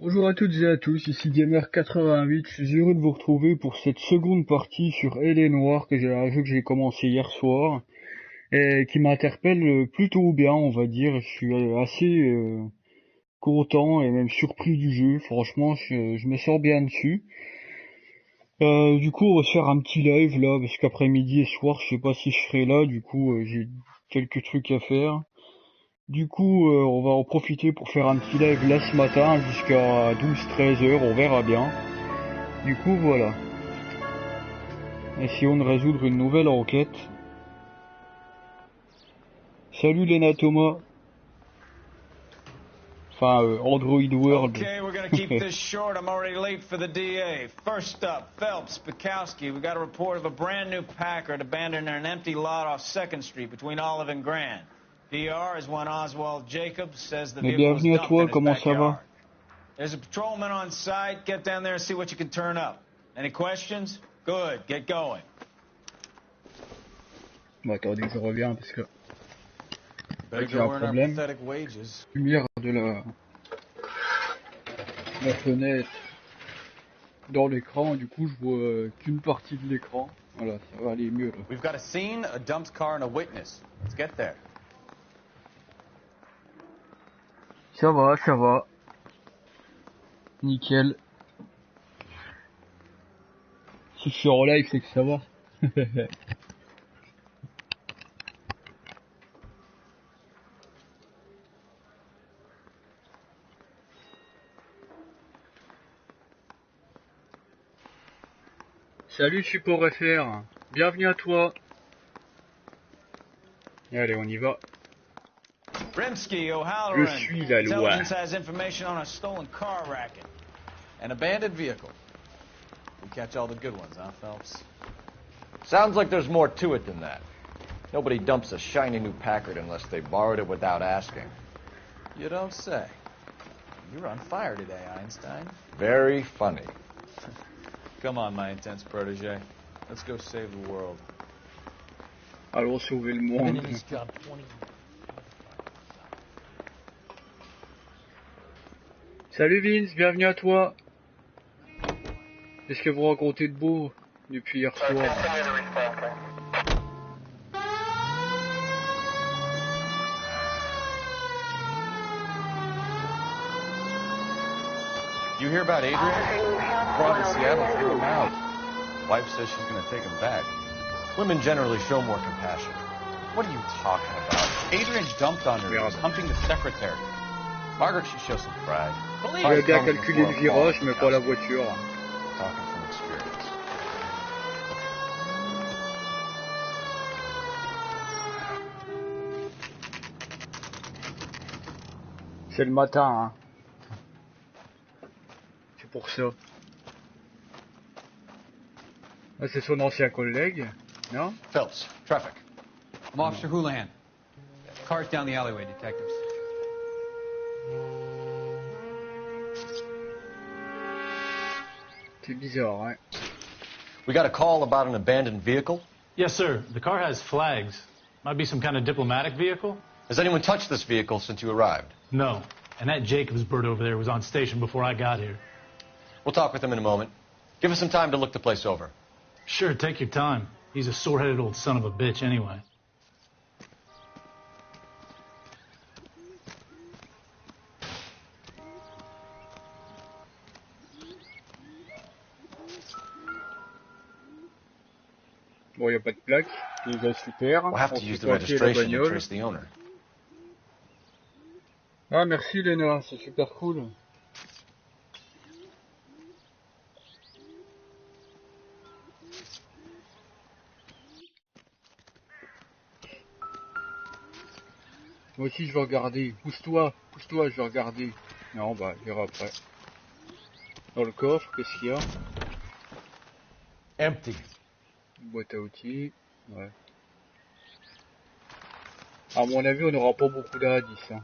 Bonjour à toutes et à tous, ici Gamer88, je suis heureux de vous retrouver pour cette seconde partie sur L.A Noire, un jeu que j'ai commencé hier soir, et qui m'interpelle plutôt bien, on va dire. Je suis assez content et même surpris du jeu, franchement, je me sens bien dessus. Du coup, on va se faire un petit live là, parce qu'après-midi et soir, je sais pas si je serai là, du coup, j'ai quelques trucs à faire. Du coup, on va en profiter pour faire un petit live là ce matin jusqu'à 12-13 heures, on verra bien. Du coup, voilà. Essayons de résoudre une nouvelle enquête. Salut Lena Thomas. Enfin, Android World. Okay, we're gonna keep this short. I'm already late for the DA. First up, Phelps, Bukowski. We got a report of a brand new Packard abandoned in an empty lot off 2nd Street between Olive and Grand. DR is one Oswald Jacobs says the Mais vehicle was bienvenue à dumped toi, in his comment ça va? backyard. There's a patrolman on site. Get down there and see what you can turn up. Any questions? Good, get going. Bon, attendez, je reviens parce que Better j'ai un go earn our problème. pathetic wages. Lumière de la fenêtre dans l'écran, du coup je vois qu'une partie de l'écran. Voilà, ça va aller mieux là. We've got a scene, a dumped car, and a witness. Let's get there. Ça va, ça va. Nickel. Si je suis en live, c'est que ça va. Salut Support FR, bienvenue à toi. Et allez, on y va. Rimsky, Je O'Halloran. suis la loi. Intelligence has information on a stolen car racket. An abandoned vehicle. We catch all the good ones, huh, Phelps? Sounds like there's more to it than that. Nobody dumps a shiny new Packard unless they borrowed it without asking. You don't say. You're on fire today, Einstein. Very funny. Come on, my intense protege. Let's go save the world. Allons sauver le monde. Salut Vince, bienvenue à toi. Qu'est-ce que vous racontez de beau depuis hier soir? You hear about Adrian? Brought to Seattle threw him out. Wife says she's going to take him back. Women generally show more compassion. What are you talking about? Adrian dumped on her. He was humping the secretary. Margaret should show some pride. J'avais bien calculé le virage, mais pas la voiture. Talking from experience. C'est le matin, hein. C'est pour ça. Ah, c'est son ancien collègue, non? Phelps, traffic. I'm Officer Houlihan. Cars down the alleyway, detectives. C'est bizarre, hein. We got a call about an abandoned vehicle. Yes, sir. The car has flags. Might be some kind of diplomatic vehicle? Has anyone touched this vehicle since you arrived? No. And that Jacobs bird over there was on station before I got here. We'll talk with him in a moment. Give us some time to look the place over. Sure, take your time. He's a sore-headed old son of a bitch anyway. Bon, y a pas de plaque, déjà super. We'll have On to use peut the passer la registration to bagnole. trace the owner. Ah, merci Léna, c'est super cool. Moi aussi je vais regarder. Pousse-toi, je vais regarder. Non, bah, je verrai après. Dans le coffre, qu'est-ce qu'il y a? Empty. Une boîte à outils, ouais. À mon avis, on n'aura pas beaucoup d'indices. Hein.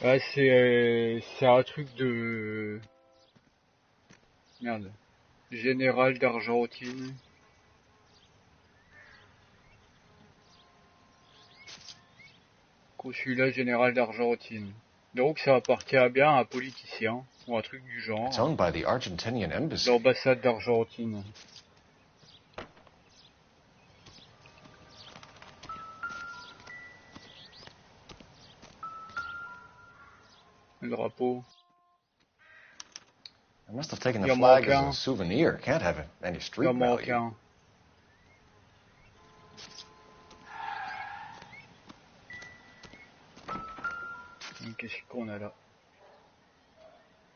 Ouais, c'est un truc de... Merde. Général d'Argentine. Consulat général d'Argentine. Donc ça appartient bien à un politicien, ou un truc du genre. It's owned by the Argentinian embassy. L'ambassade d'Argentine. Le drapeau. I must have taken the Il en flag manque as un. a souvenir. Can't have any Il street en manque value. un. Qu'est-ce qu'on a là?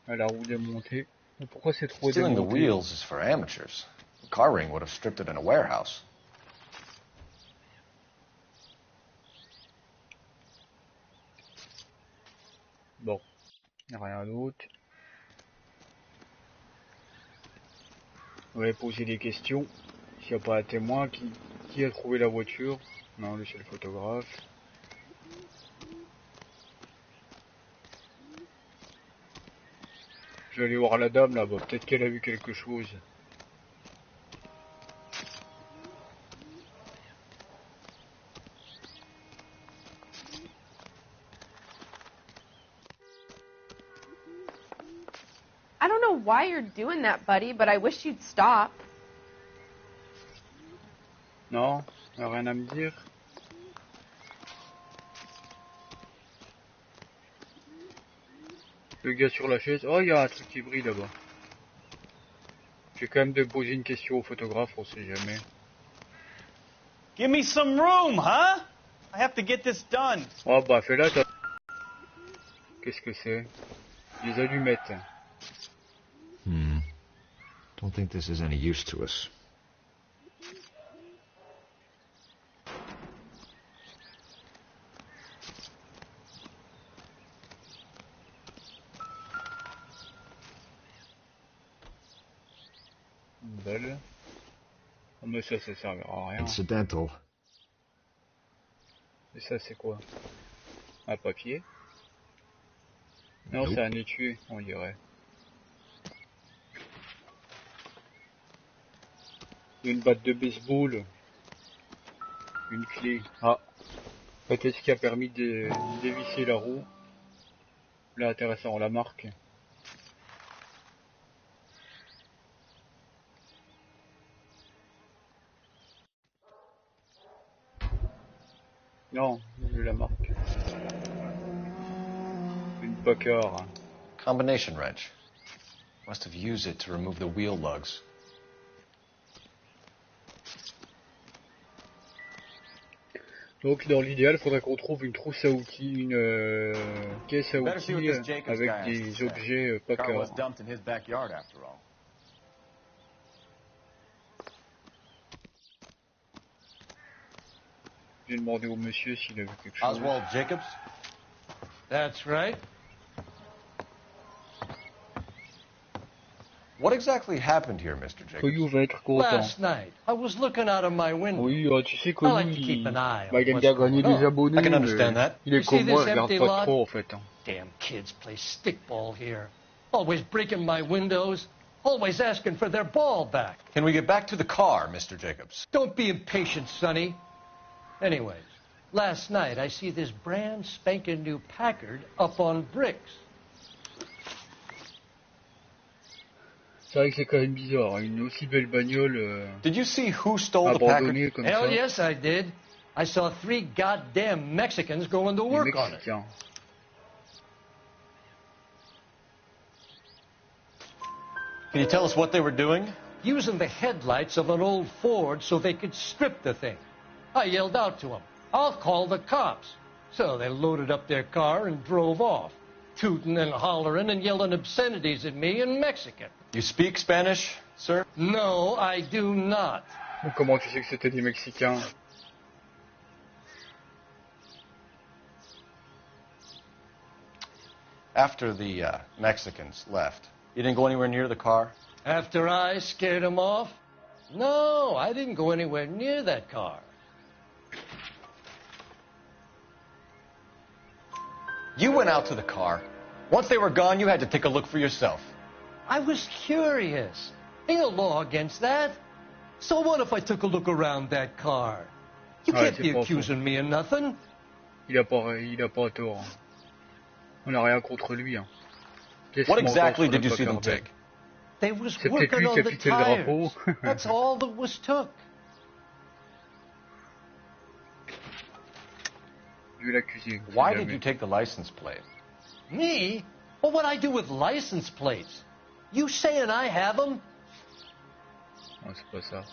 À la roue démontée. Mais pourquoi c'est trop Stealing the démonté? wheels is for amateurs. The car ring would have stripped it in a warehouse. Bon, il n'y a rien d'autre. On va poser des questions. S'il n'y a pas un témoin, qui a trouvé la voiture? Non, lui c'est le photographe. Je vais aller voir la dame là-bas, peut-être qu'elle a vu quelque chose. I don't know why you're doing that, buddy, but I wish you'd stop. Non, y a rien à me dire. Le gars sur la chaise, oh il y a un truc qui brille là-bas. J'ai quand même de poser une question au photographe, on sait jamais. Give me some room, huh? I have to get this done. Oh bah fais-la toi. Qu'est-ce que c'est? Des allumettes. Don't think this is any use to us. Une belle. Oh, mais ça servira à rien. Incidental. Et ça c'est quoi? Un papier? Non, Nope. c'est un étui, on dirait. Une batte de baseball. Une clé. Ah. Peut-être ce qui a permis de dévisser la roue. Là, intéressant, la marque. Non, j'ai la marque. Une Packard. Combination wrench. Must have used it to remove the wheel lugs. Donc dans l'idéal, il faudrait qu'on trouve une trousse à outils, une caisse à Better see what outils this Jacobs avec guy has to des say. objets The car was Packard. dumped in his backyard after all. J'ai demandé au monsieur s'il a vu quelque chose. Oswald Jacobs? That's right. What exactly happened here, Mr. Jacobs? Coyou va être content. Last night, I was looking out of my window. Oui, tu sais I Coyou, like to keep an eye on bah, il aime what's bien gagner going des on. abonnés, I can understand mais that. il est You see comme moi, this il regarde empty pas lot? trop en fait. Hein. Damn kids play stickball here. Always breaking my windows. Always asking for their ball back. Can we get back to the car, Mr. Jacobs? Don't be impatient, Sonny. Anyways, last night I see this brand spanking new Packard up on bricks. C'est vrai que c'est quand même bizarre, hein, une aussi belle bagnole Did you see who stole the Packard? abandonnée comme Hell ça. yes, I did. I saw 3 goddamn Mexicans going to Les work on it. Mexicains. Can you tell us what they were doing? Using the headlights of an old Ford so they could strip the thing. I yelled out to them, "I'll call the cops." So they loaded up their car and drove off, tooting and hollering and yelling obscenities at me in Mexican. You speak Spanish, sir? No, I do not. Comment tu sais que c'était des Mexicains? After the Mexicans left, you didn't go anywhere near the car? After I scared them off? No, I didn't go anywhere near that car. You went out to the car. Once they were gone, you had to take a look for yourself. I was curious. Ain't no law against that. So what if I took a look around that car? You Ah, can't c'est be pas faux. accusing me of nothing. il a pas tort. On n'a rien contre lui. Hein. What exactly did you see them take? They was C'est peut-être working lui qui on a the piqué le drapeau. tires. That's all that was took. Je vais l'accuser. Why did you take the license plate? Me? Well, what I do with license plates? You saying I have them? Non, c'est pas ça.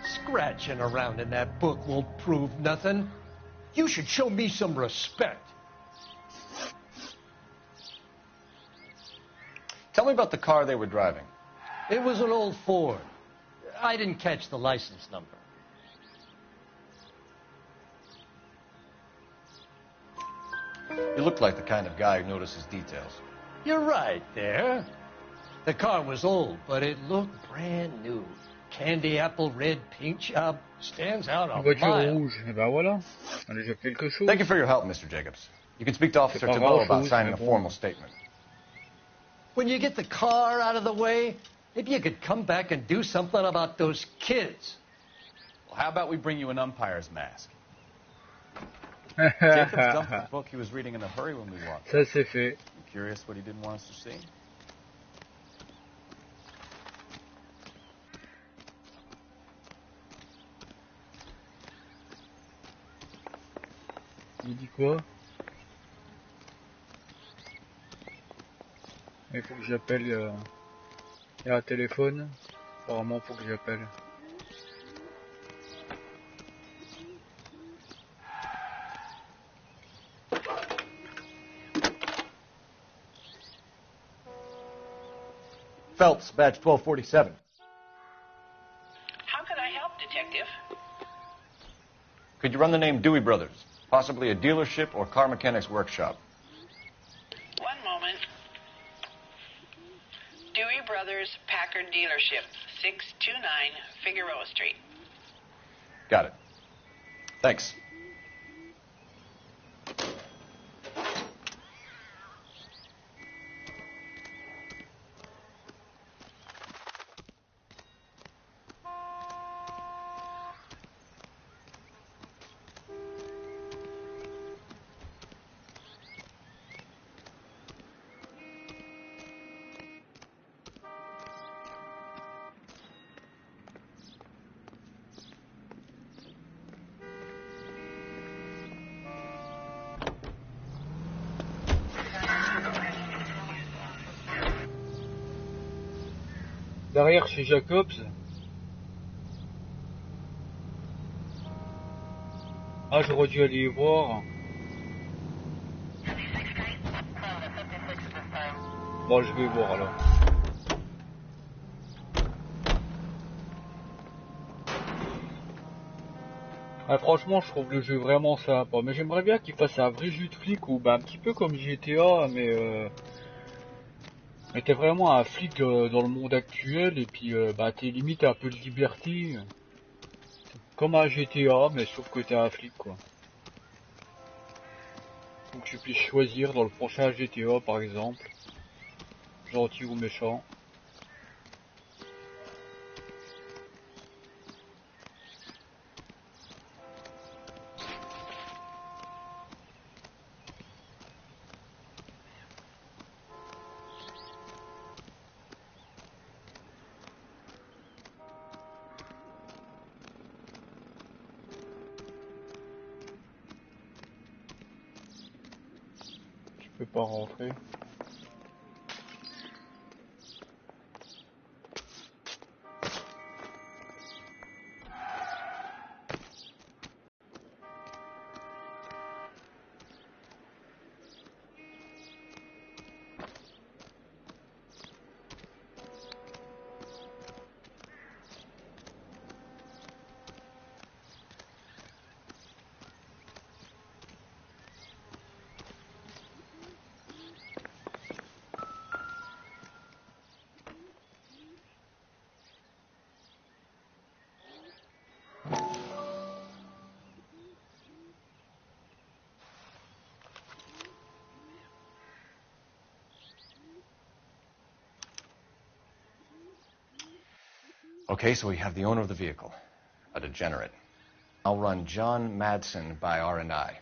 Scratching around in that book won't prove nothing. You should show me some respect. Tell me about the car they were driving. It was an old Ford. I didn't catch the license number. You look like the kind of guy who notices details. You're right there. The car was old, but it looked brand new. Candy apple red paint job stands out a Une voiture mile. rouge. Et ben voilà. On a déjà quelque chose. Thank you for your help, Mr. Jacobs. You can speak to Officer pas Thibault about grand-chose, signing a mais bon. formal statement. When you get the car out of the way, maybe you could come back and do something about those kids. Well, how about we bring you an umpire's mask? Jacobs dumped the book he was reading in a hurry when we walked. Ça c'est fait. You curious what he didn't want us to see? Il dit quoi? Il faut que j'appelle. Il y a un téléphone. Apparemment, il faut que j'appelle. Phelps, badge 1247. How can I help, Detective? Could you run the name Dewey Brothers? Possibly a dealership or car mechanic's workshop. One moment. Dewey Brothers Packard Dealership, 629 Figueroa Street. Got it. Thanks. Derrière chez Jacobs. Ah, j'aurais dû aller voir. Bon, je vais voir alors. Ah, franchement, je trouve le jeu vraiment sympa. Mais j'aimerais bien qu'il fasse un vrai jeu de flic ou bah, un petit peu comme GTA, mais t'es vraiment un flic dans le monde actuel et puis bah t'es limite un peu de liberté. Comme un GTA, mais sauf que t'es un flic quoi. Donc tu puisses choisir dans le prochain GTA par exemple, gentil ou méchant. Je peux pas rentrer. Okay, so we have the owner of the vehicle, a degenerate. I'll run John Madsen by R&I.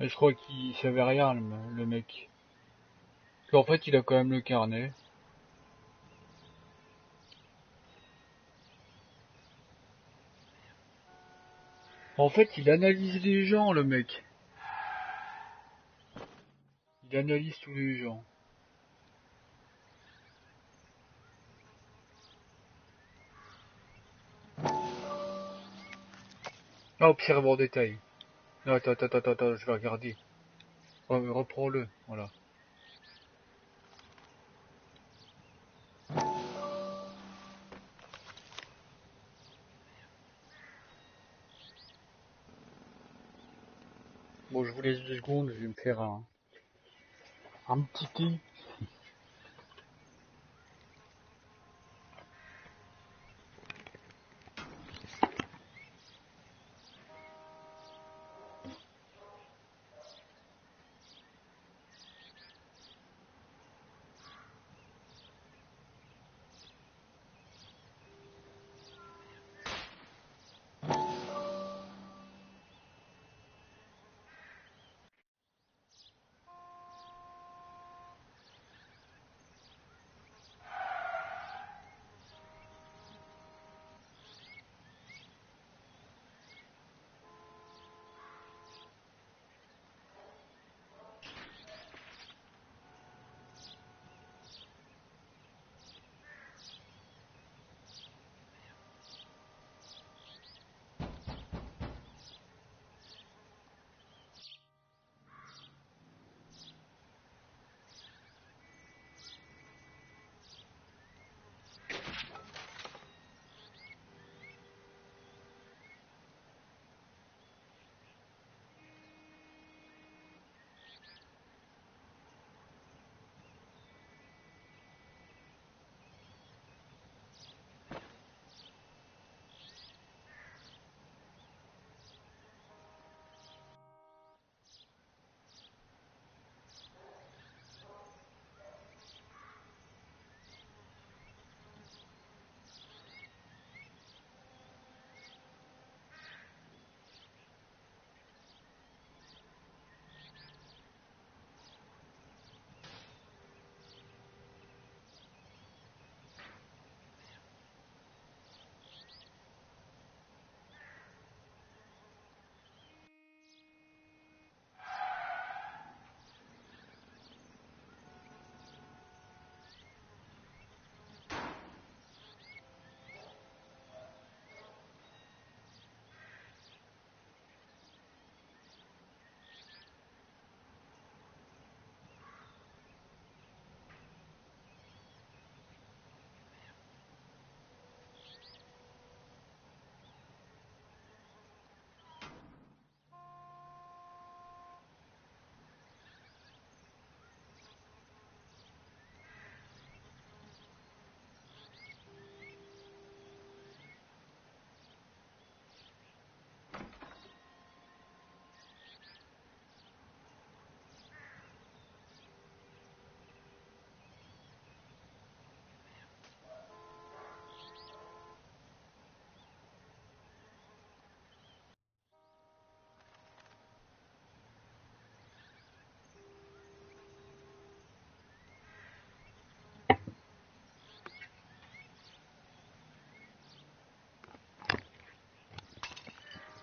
Et je crois qu'il savait rien, le mec. Puis en fait, il a quand même le carnet. En fait, il analyse les gens, le mec. Il analyse tous les gens. Ah, observe en détail. Non, attends, je vais regarder. Reprends-le, voilà. Bon, je vous laisse 2 secondes, je vais me faire un petit thé.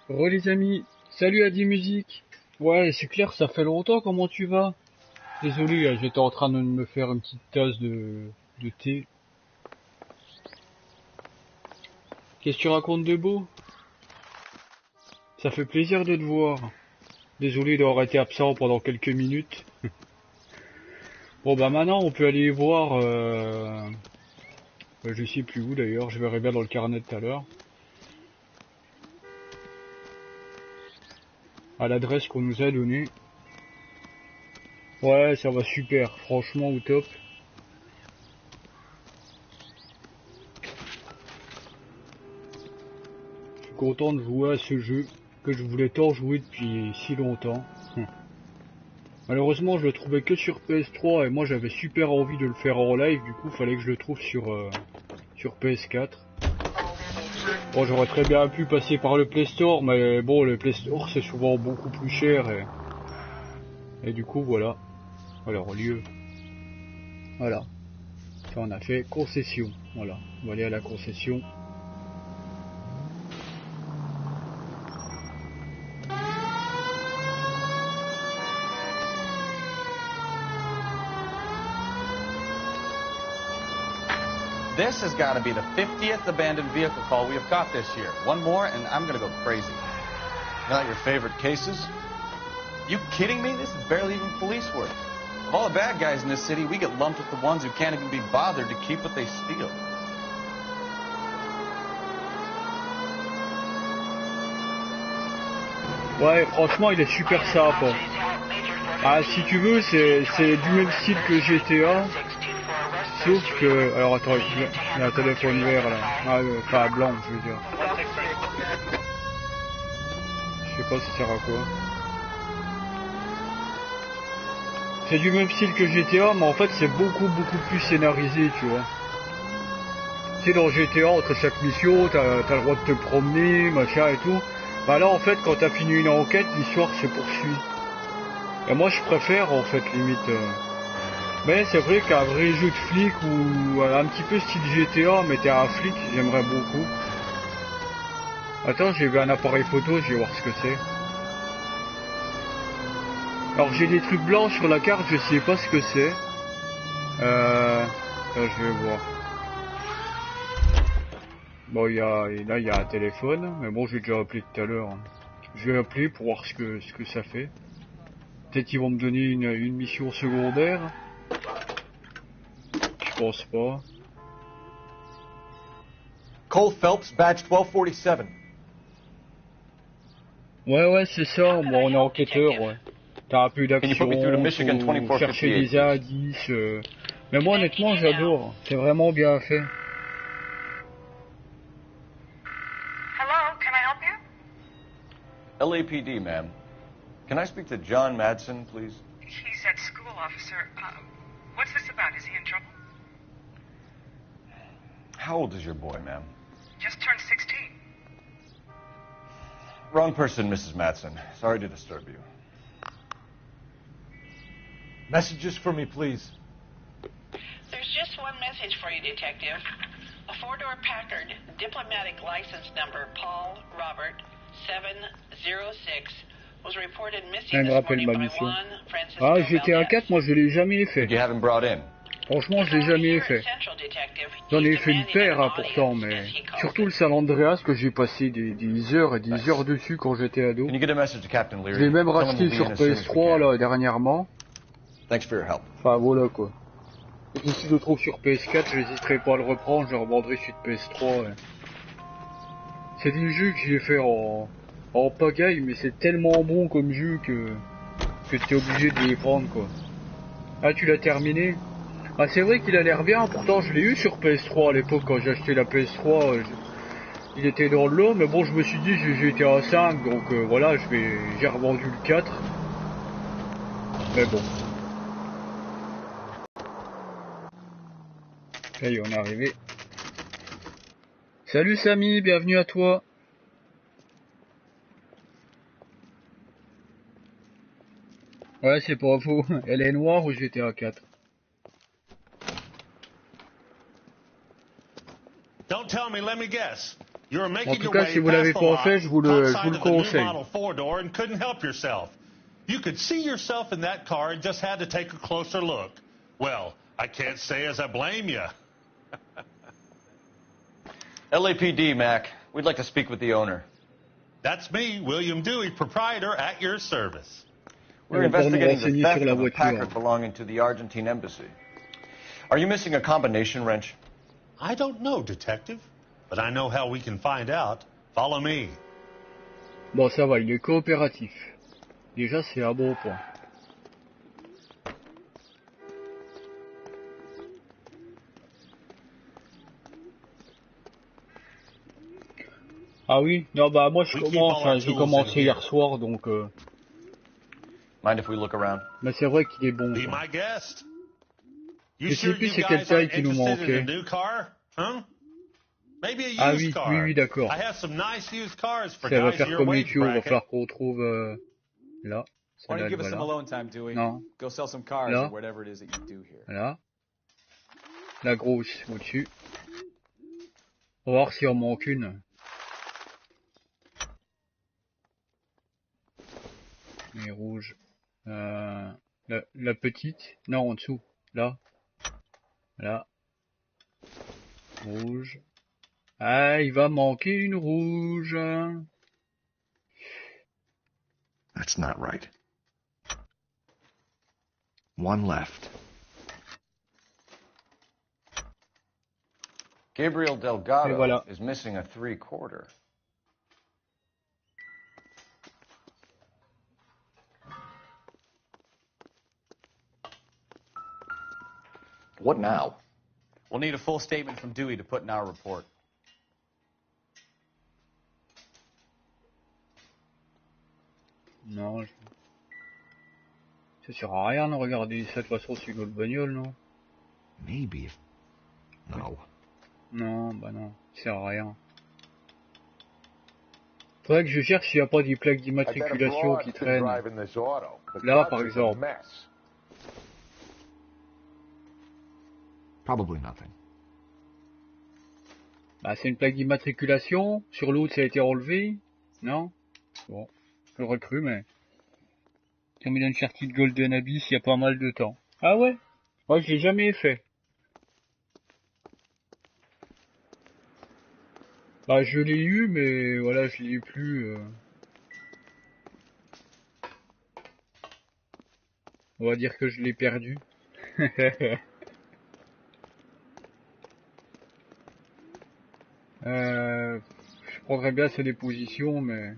Les amis, salut à 10 musique. Ouais, c'est clair, ça fait longtemps, comment tu vas? Désolé, j'étais en train de me faire une petite tasse de thé. Qu'est-ce que tu racontes de beau? Ça fait plaisir de te voir. Désolé d'avoir été absent pendant quelques minutes. Bon bah maintenant on peut aller voir, je sais plus où d'ailleurs, je verrai bien dans le carnet tout à l'heure. À l'adresse qu'on nous a donnée. Ouais, ça va super, franchement au top. Je suis content de jouer à ce jeu que je voulais tant jouer depuis si longtemps. Malheureusement, je le trouvais que sur PS3 et moi j'avais super envie de le faire en live, du coup fallait que je le trouve sur PS4. Bon, j'aurais très bien pu passer par le Play Store, mais bon, le Play Store c'est souvent beaucoup plus cher et du coup voilà. Alors au lieu, voilà, ça on a fait concession, voilà, on va aller à la concession. This has got to be the 50th abandoned vehicle call we have caught this year. One more, and I'm going to go crazy. Not your favorite cases? You kidding me? This is barely even police work. Of all the bad guys in this city, we get lumped with the ones who can't even be bothered to keep what they steal. Ouais, franchement, il est super sympa. Ah, si tu veux, c'est du même style que GTA. Sauf que... Alors attends, il y a un téléphone vert là. Ah, enfin blanc, je veux dire. Je sais pas si ça sert à quoi. C'est du même style que GTA, mais en fait c'est beaucoup plus scénarisé, tu vois. Tu sais, dans GTA, entre chaque mission, t'as le droit de te promener, machin et tout. Bah là, en fait, quand t'as fini une enquête, l'histoire se poursuit. Et moi, je préfère, en fait, limite... Mais c'est vrai qu'un vrai jeu de flic ou un petit peu style GTA, mais t'es un flic, j'aimerais beaucoup. Attends, j'ai vu un appareil photo, je vais voir ce que c'est. Alors j'ai des trucs blancs sur la carte, je sais pas ce que c'est. Je vais voir. Bon, là il y a un téléphone, mais bon, j'ai déjà appelé tout à l'heure. Je vais appeler pour voir ce que ça fait. Peut-être qu'ils vont me donner une mission secondaire. Je pense pas. Cole Phelps, badge 1247. Ouais, c'est ça, moi on est enquêteur, ouais. T'as un peu d'action, faut chercher des indices. Mais moi honnêtement j'adore, c'est vraiment bien fait. Hello, can I help you? LAPD, ma'am. Can I speak to John Madsen, please? He's at school, officer. What's this about? Is he in trouble? How old is your boy, ma'am? Just turned 16. Wrong person, Mrs. Madsen. Sorry to disturb you. Messages for me, please. There's just one message for you, Detective. A four-door Packard, diplomatic license number Paul Robert 706, was reported missing this morning by Juan Francisco Ah, GTA 4, moi je l'ai jamais fait. You haven't brought in. Franchement, je l'ai jamais fait. J'en ai fait une paire, hein, pourtant, mais surtout le San Andreas que j'ai passé des heures et des heures dessus quand j'étais ado. Je l'ai même racheté sur PS3 là dernièrement. Enfin voilà quoi. Et si je le trouve sur PS4, je n'hésiterai pas à le reprendre, je le revendrai sur PS3. Ouais. C'est des jeux que j'ai fait en pagaille, mais c'est tellement bon comme jeu que t'es obligé de les prendre quoi. Ah, tu l'as terminé? Ah, c'est vrai qu'il a l'air bien, pourtant je l'ai eu sur PS3 à l'époque quand j'ai acheté la PS3, il était dans le lot, mais bon je me suis dit j'ai été à 5, donc voilà, j'ai revendu le 4. Mais bon. Ça y est, on est arrivé. Salut Samy, bienvenue à toi. Ouais, c'est pas faux, L.A Noire ou GTA 4. Don't tell me, let me guess. You were En making tout your cas, way si vous past l'avez the pas lot, fait, je vous le conseille. model four-door and couldn't help yourself. You could see yourself in that car and just had to take a closer look. Well, I can't say as I blame you. LAPD, Mac. We'd like to speak with the owner. That's me, William Dewey, proprietor, at your service. We're investigating the theft of a Packard belonging to the Argentine embassy. Are you missing a combination wrench? I don't know, Detective, but I know how we can find out. Follow me. Bon, ça va, il est coopératif. Déjà, c'est un bon point. Ah oui, non bah moi je commence, hein, j'ai commencé hier soir donc Mind if we look around? Mais c'est vrai qu'il est bon. Be Quoi. my guest. Je You sais sure plus you c'est quelle guys taille aren't qui nous interested in a manquait. new car? Huh? Maybe a Ah used oui, car. oui, oui, d'accord. I have some nice used cars for Ça va guys faire your comme les wage tuyaux, il va bracket. falloir qu'on retrouve là. Why don't Celle-là, you give us some voilà. alone time, Dewey? Non, Go sell some cars Là. or whatever it is that you do here. voilà. La grosse au-dessus. On va voir s'il en manque une. Les rouges. La petite. Non, en dessous. Là. Là. Rouge. Ah, il va manquer une rouge. That's not right. One left. Gabriel Delgado voilà. is missing a 3/4. What now? We'll need a full statement from Dewey to put in our report. Non, ça sert à rien de regarder ça de toute façon sur notre bagnole, non? Maybe if... No. Non, bah non, ça sert à rien. Faudrait que je cherche s'il n'y a pas des plaques d'immatriculation qui traînent. Là, par exemple. Probably nothing. Bah, c'est une plaque d'immatriculation. Sur l'autre, ça a été relevé. Non? Bon, j'aurais cru, mais... Comme il a une Uncharted Golden Abyss, il y a pas mal de temps. Ah ouais? Moi, je l'ai jamais fait. Bah, je l'ai eu, mais voilà, je l'ai plus... On va dire que je l'ai perdu. Je prendrais bien sa déposition, mais...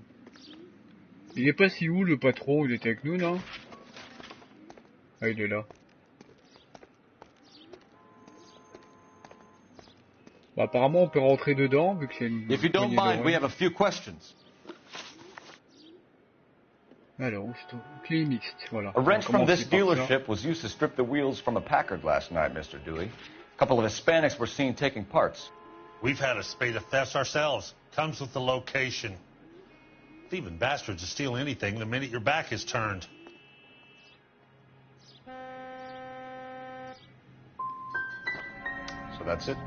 Il est pas si où, le patron? Il était avec nous, non? Ah, il est là. Bah, apparemment, on peut rentrer dedans, vu que c'est une... If you don't poignée mind, de we rue. have a few questions. Alors, c'est clé mixte, voilà. A wrench from this On va commencer par ça. dealership was used to strip the wheels from a Packard last night, Mr. Dewey. A couple of Hispanics were seen taking parts. We've had a spate of thefts ourselves. Comes with the location. Thieving bastards will steal anything the minute your back is turned. So that's it?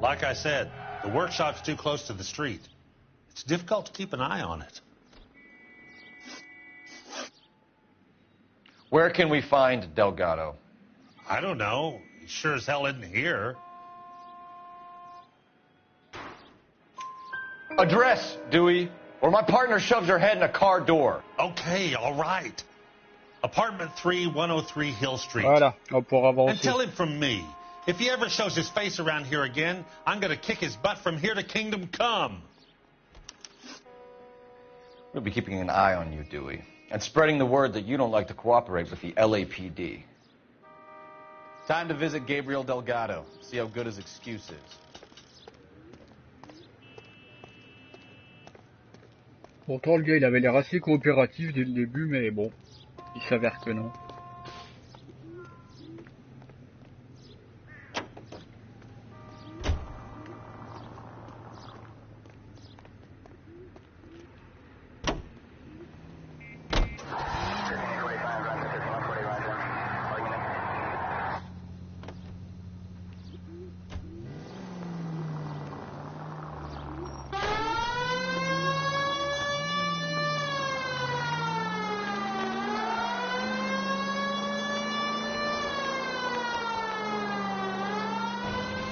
Like I said, the workshop's too close to the street. It's difficult to keep an eye on it. Where can we find Delgado? I don't know. He sure as hell isn't here. Address, Dewey, or my partner shoves her head in a car door. Okay, all right. Apartment 3, 103 Hill Street. Voilà, on pourra And avancer. tell him from me, if he ever shows his face around here again, I'm going to kick his butt from here to kingdom come. We'll be keeping an eye on you, Dewey, and spreading the word that you don't like to cooperate with the LAPD. Time to visit Gabriel Delgado, see how good his excuse is. Pourtant, le gars, il avait l'air assez coopératif dès le début, mais bon, il s'avère que non.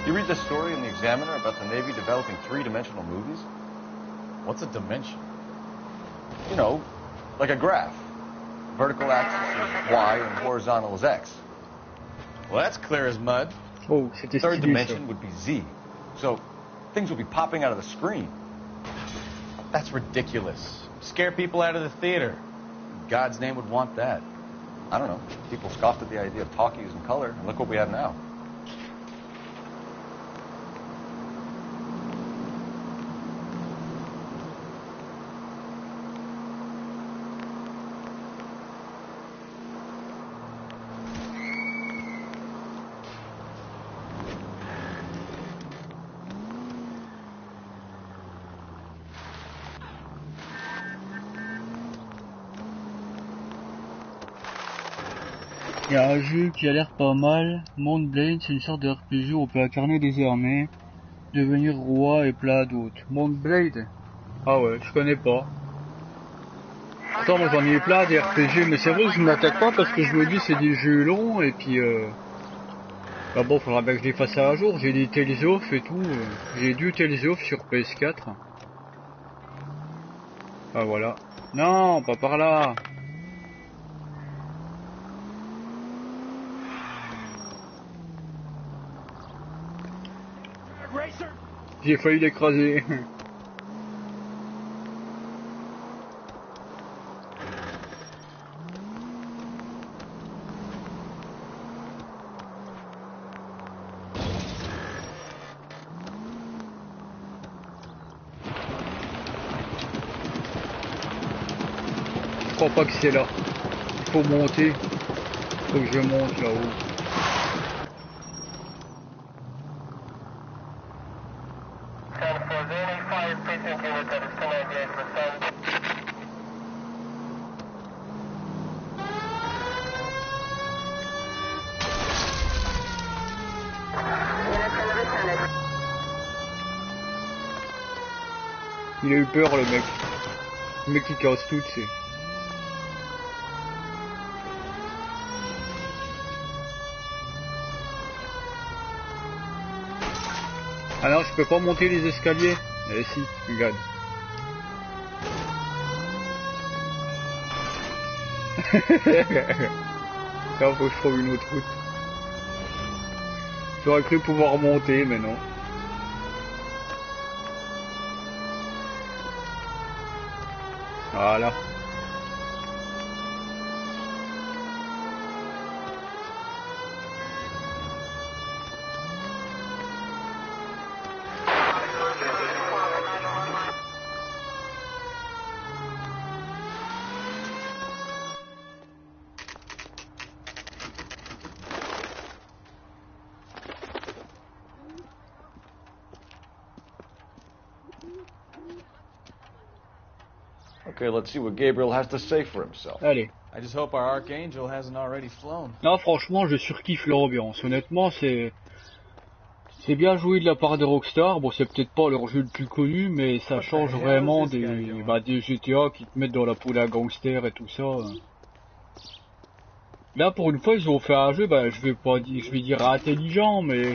You read the story in the Examiner about the Navy developing three-dimensional movies? What's a dimension? You know, like a graph. Vertical axis is Y and horizontal is X. Well, that's clear as mud. Oh, c'était Third stylé, ça. dimension would be Z. So things would be popping out of the screen. That's ridiculous. Scare people out of the theater. God's name would want that. I don't know. People scoffed at the idea of talkies in color, and look what we have now. Il y a un jeu qui a l'air pas mal. Mount Blade, c'est une sorte de RPG où on peut incarner des armées, devenir roi et plein d'autres. Mount Blade? Ah ouais, je connais pas. Attends, moi j'en ai plein des RPG, mais c'est vrai que je ne m'attaque pas parce que je me dis c'est des jeux longs et puis bah bon, faudra bien que je les fasse à jour. J'ai des Tales of et tout. J'ai 2 Tales of sur PS4. Ah voilà. Non, pas par là. J'ai failli l'écraser. Je crois pas que c'est là. Il faut monter. Faut que je monte là-haut. Il a eu peur le mec. Le mec qui casse tout, c'est. Ah non, je peux pas monter les escaliers. Eh si, regarde. Là, faut que je trouve une autre route. J'aurais cru pouvoir monter, mais non. Voilà. Okay, let's see what Gabriel has to say for himself. Allez. I just hope our archangel hasn't already flown. Non, franchement, je surkiffe l'ambiance. Honnêtement, c'est bien joué de la part de Rockstar. Bon, c'est peut-être pas leur jeu le plus connu, mais ça change vraiment des GTA qui te mettent dans la poule à gangster et tout ça. Là, pour une fois, ils ont fait un jeu, je vais dire intelligent, mais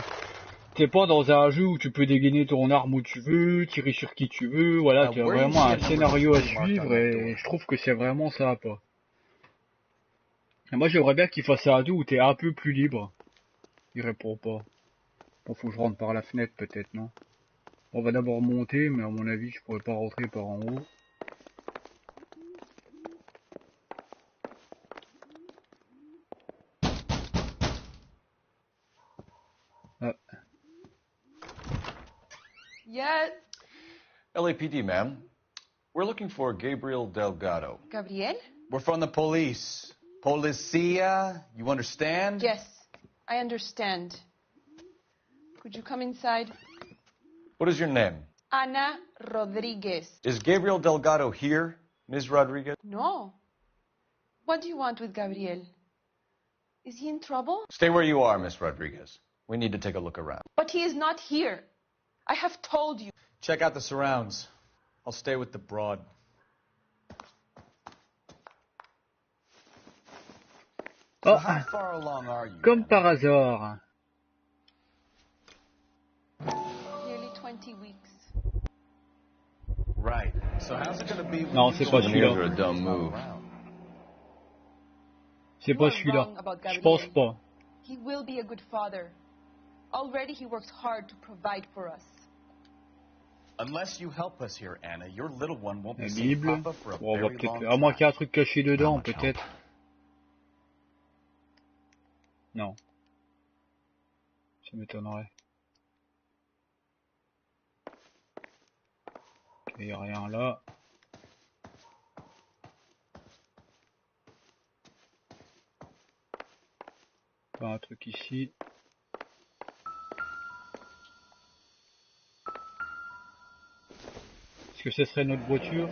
t'es pas dans un jeu où tu peux dégainer ton arme où tu veux, tirer sur qui tu veux. Voilà, tu as vraiment un scénario à suivre et je trouve que c'est vraiment sympa. Et moi, j'aimerais bien qu'il fasse un 2 où t'es un peu plus libre. Il répond pas. Bon, faut que je rentre par la fenêtre peut-être, non? On va d'abord monter, mais à mon avis, je pourrais pas rentrer par en haut. Ah. Yes. LAPD, ma'am. We're looking for Gabriel Delgado. Gabriel? We're from the police. Policia, you understand? Yes, I understand. Could you come inside? What is your name? Ana Rodriguez. Is Gabriel Delgado here, Ms. Rodriguez? No. What do you want with Gabriel? Is he in trouble? Stay where you are, Miss Rodriguez. We need to take a look around. But he is not here. I have told you. Check out the surrounds. I'll stay with the broad. So how far along are you? Comme par hasard. Nearly 20 weeks. Right. So how's it going to be? Non, c'est pas celui-là. A dumb move. C'est pas celui-là. Je pense pas. He will be a good father. Already he works hard to provide for us. Unless you help us here, Anna, your little one won't be La seeing Bible. Papa for a Bon, on va very peut-être. long À moins time. qu'il y ait un truc caché dedans, peut-être. Non. Ça m'étonnerait. Il n'y a rien là. Pas un truc ici. Est-ce que ce serait notre voiture?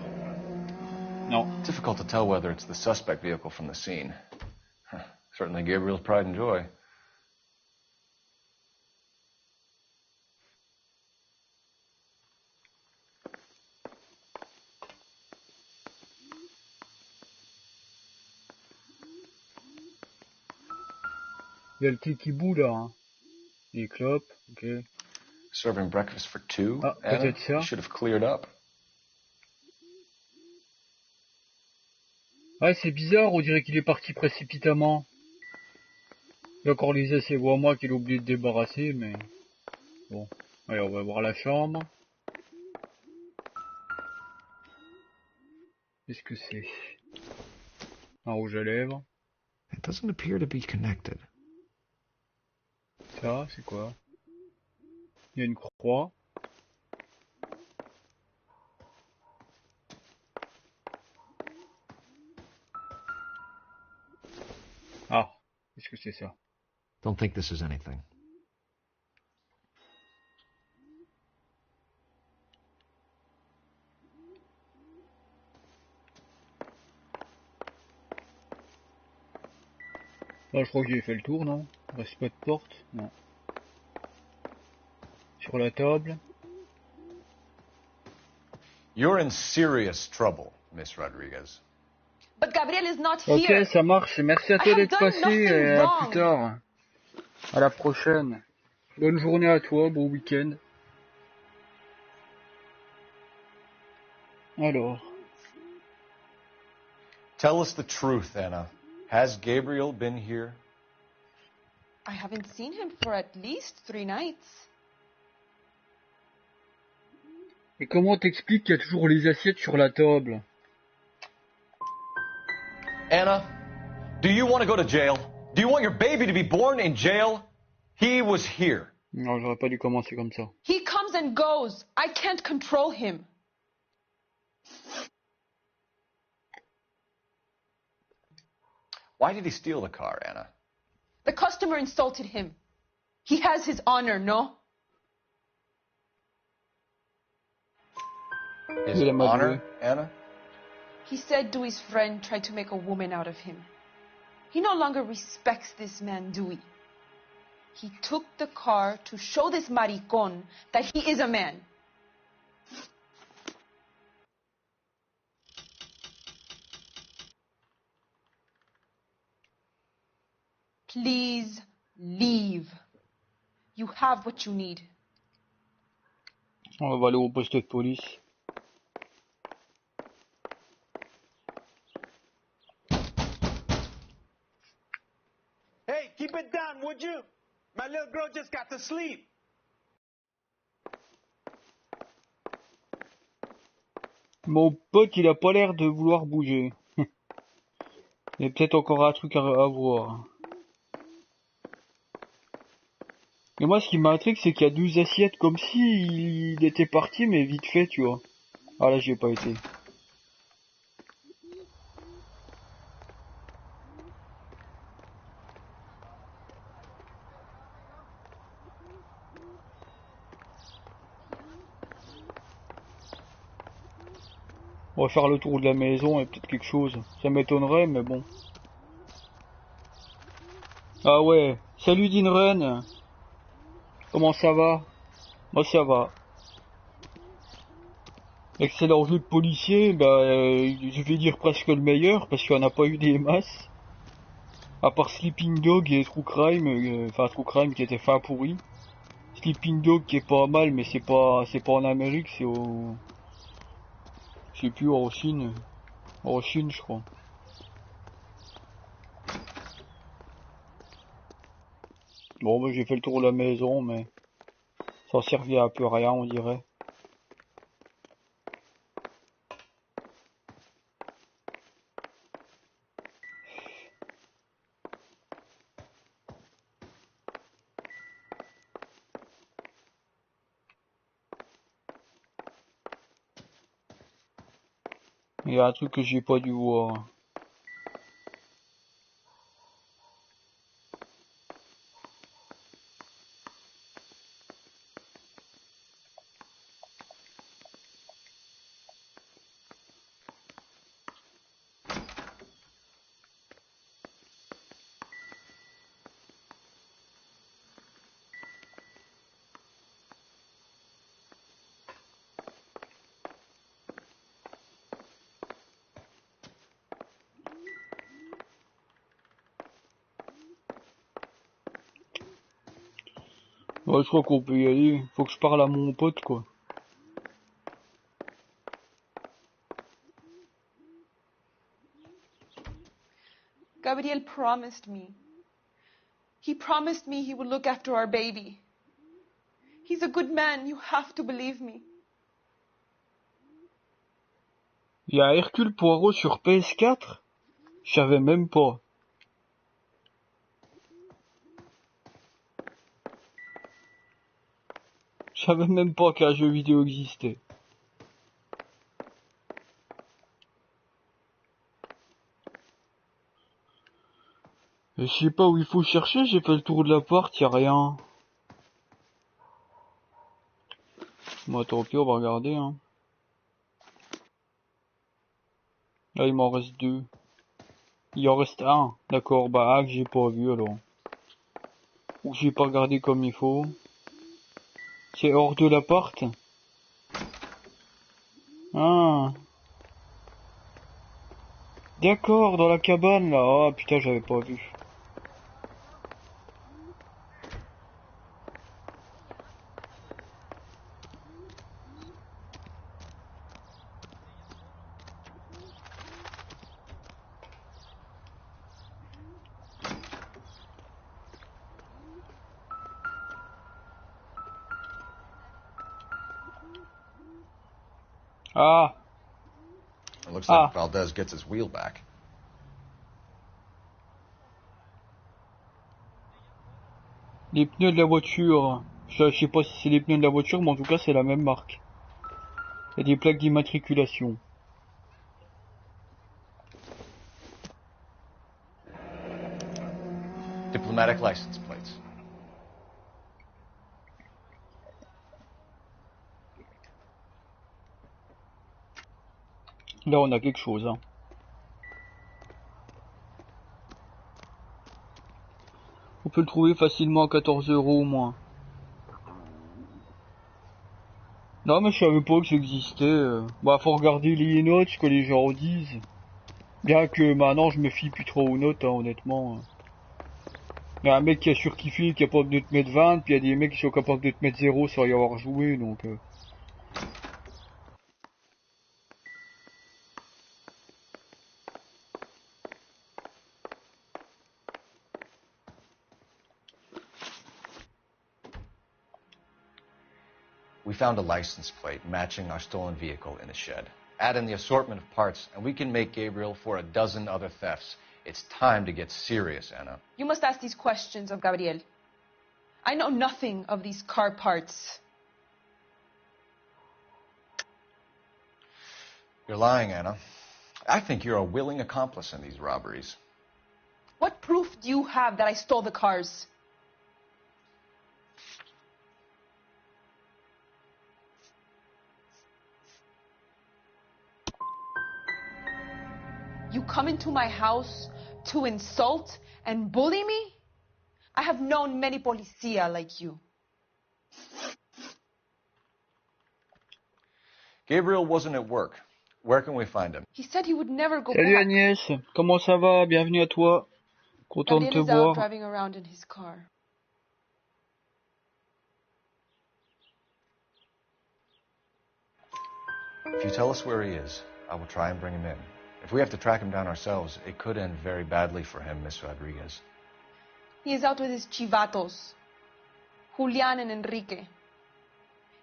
Non. Difficult to tell whether it's the suspect vehicle from the scene. Certainly Gabriel's pride and joy. Il y a le thé qui bout là. Hein. Les clopes, ok. Serving breakfast for two, Ah, Anna? peut-être ça. You should have cleared up. Ouais, c'est bizarre, on dirait qu'il est parti précipitamment. Il y a encore les essais ou à moi qu'il a oublié de débarrasser, mais... Bon, allez, on va voir la chambre. Qu'est-ce que c'est? Un rouge à lèvres. It doesn't appear to be connected. Ça, c'est quoi? Il y a une croix. Ah, qu'est-ce que c'est ça? Don't think this is anything. Là, je crois que j'ai fait le tour, non? Il reste pas de porte? Non. Sur la table. You're in serious trouble, Miss Rodriguez. But Gabriel is not Ok, here. ça marche. Merci à I toi have d'être done passé nothing et à wrong. plus tard. À la prochaine. Bonne journée à toi, bon week-end. Alors. Tell us the truth, Anna. Has Gabriel been here? I haven't seen him for at least 3 nights. Et comment t'expliques qu'il y a toujours les assiettes sur la table? Anna, do you want to go to jail? Do you want your baby to be born in jail? He was here. Non, j'aurais pas dû commencer comme ça. He comes and goes. I can't control him. Why did he steal the car, Anna? The customer insulted him. He has his honor, no? His honor, Anna? He said Dewey's friend tried to make a woman out of him. He no longer respects this man, Dewey. He took the car to show this maricón that he is a man. Please leave. You have what you need. On va aller au poste de police. Hey, keep it down, would you? My little girl just got to sleep. Mon pote, il a pas l'air de vouloir bouger. Il y a peut-être encore un truc à voir. Et moi, ce qui m'intrigue, c'est qu'il y a 12 assiettes, comme si il était parti, mais vite fait, tu vois. Ah là, j'y ai pas été. On va faire le tour de la maison et peut-être quelque chose. Ça m'étonnerait, mais bon. Ah ouais, salut Dinren. Comment ça va? Moi ça va. Excellent jeu de policier, je vais dire presque le meilleur, parce qu'il n'y en a pas eu des masses. À part Sleeping Dog et True Crime, True Crime qui était fin pourri. Sleeping Dog qui est pas mal, mais c'est pas en Amérique, c'est au... Je sais plus, en Chine. En Chine, je crois. Bon, j'ai fait le tour de la maison, mais ça servait un peu à rien, on dirait. Il y a un truc que j'ai pas dû voir. Ouais, je crois qu'on peut y aller. Faut que je parle à mon pote, quoi. Gabriel promised me. He promised me he would look after our baby. He's a good man, you have to believe me. Il y a Hercule Poirot sur PS4? Je savais même pas. Je savais même pas qu'un jeu vidéo existait. Et je sais pas où il faut chercher, j'ai fait le tour de l'appart, y'a rien. Bon, tant pis, on va regarder, hein. Là, il m'en reste 2. Il en reste un. D'accord, bah, que j'ai pas vu, alors. Ou j'ai pas regardé comme il faut. C'est hors de l'appart. Ah. D'accord, dans la cabane, là. Ah, putain, j'avais pas vu. Ah. It looks like Valdez gets his wheel back. Les pneus de la voiture. Je sais pas si c'est les pneus de la voiture, mais en tout cas, c'est la même marque. Il y a des plaques d'immatriculation. Diplomatic license plates. Là, on a quelque chose, hein. On peut le trouver facilement à 14 € au moins. Non, mais je savais pas que ça existait. Bah, faut regarder les notes, ce que les gens disent. Bien que maintenant, je me fie plus trop aux notes, hein, honnêtement. Il y a un mec qui a surkiffé, qui est capable de te mettre 20, puis il y a des mecs qui sont capables de te mettre 0 sans y avoir joué, donc... We found a license plate matching our stolen vehicle in a shed. Add in the assortment of parts, and we can make Gabriel for a dozen other thefts. It's time to get serious, Anna. You must ask these questions of Gabriel. I know nothing of these car parts. You're lying, Anna. I think you're a willing accomplice in these robberies. What proof do you have that I stole the cars? You come into my house to insult and bully me? I have known many policia like you. Gabriel wasn't at work. Where can we find him? He said he would never go Salut back. Agnès, comment ça va? Bienvenue à toi. Content de te Gabriel is out voir. driving around in his car. If you tell us where he is, I will try and bring him in. If we have to track him down ourselves, it could end very badly for him, Miss Rodriguez. He is out with his chivatos, Julian and Enrique.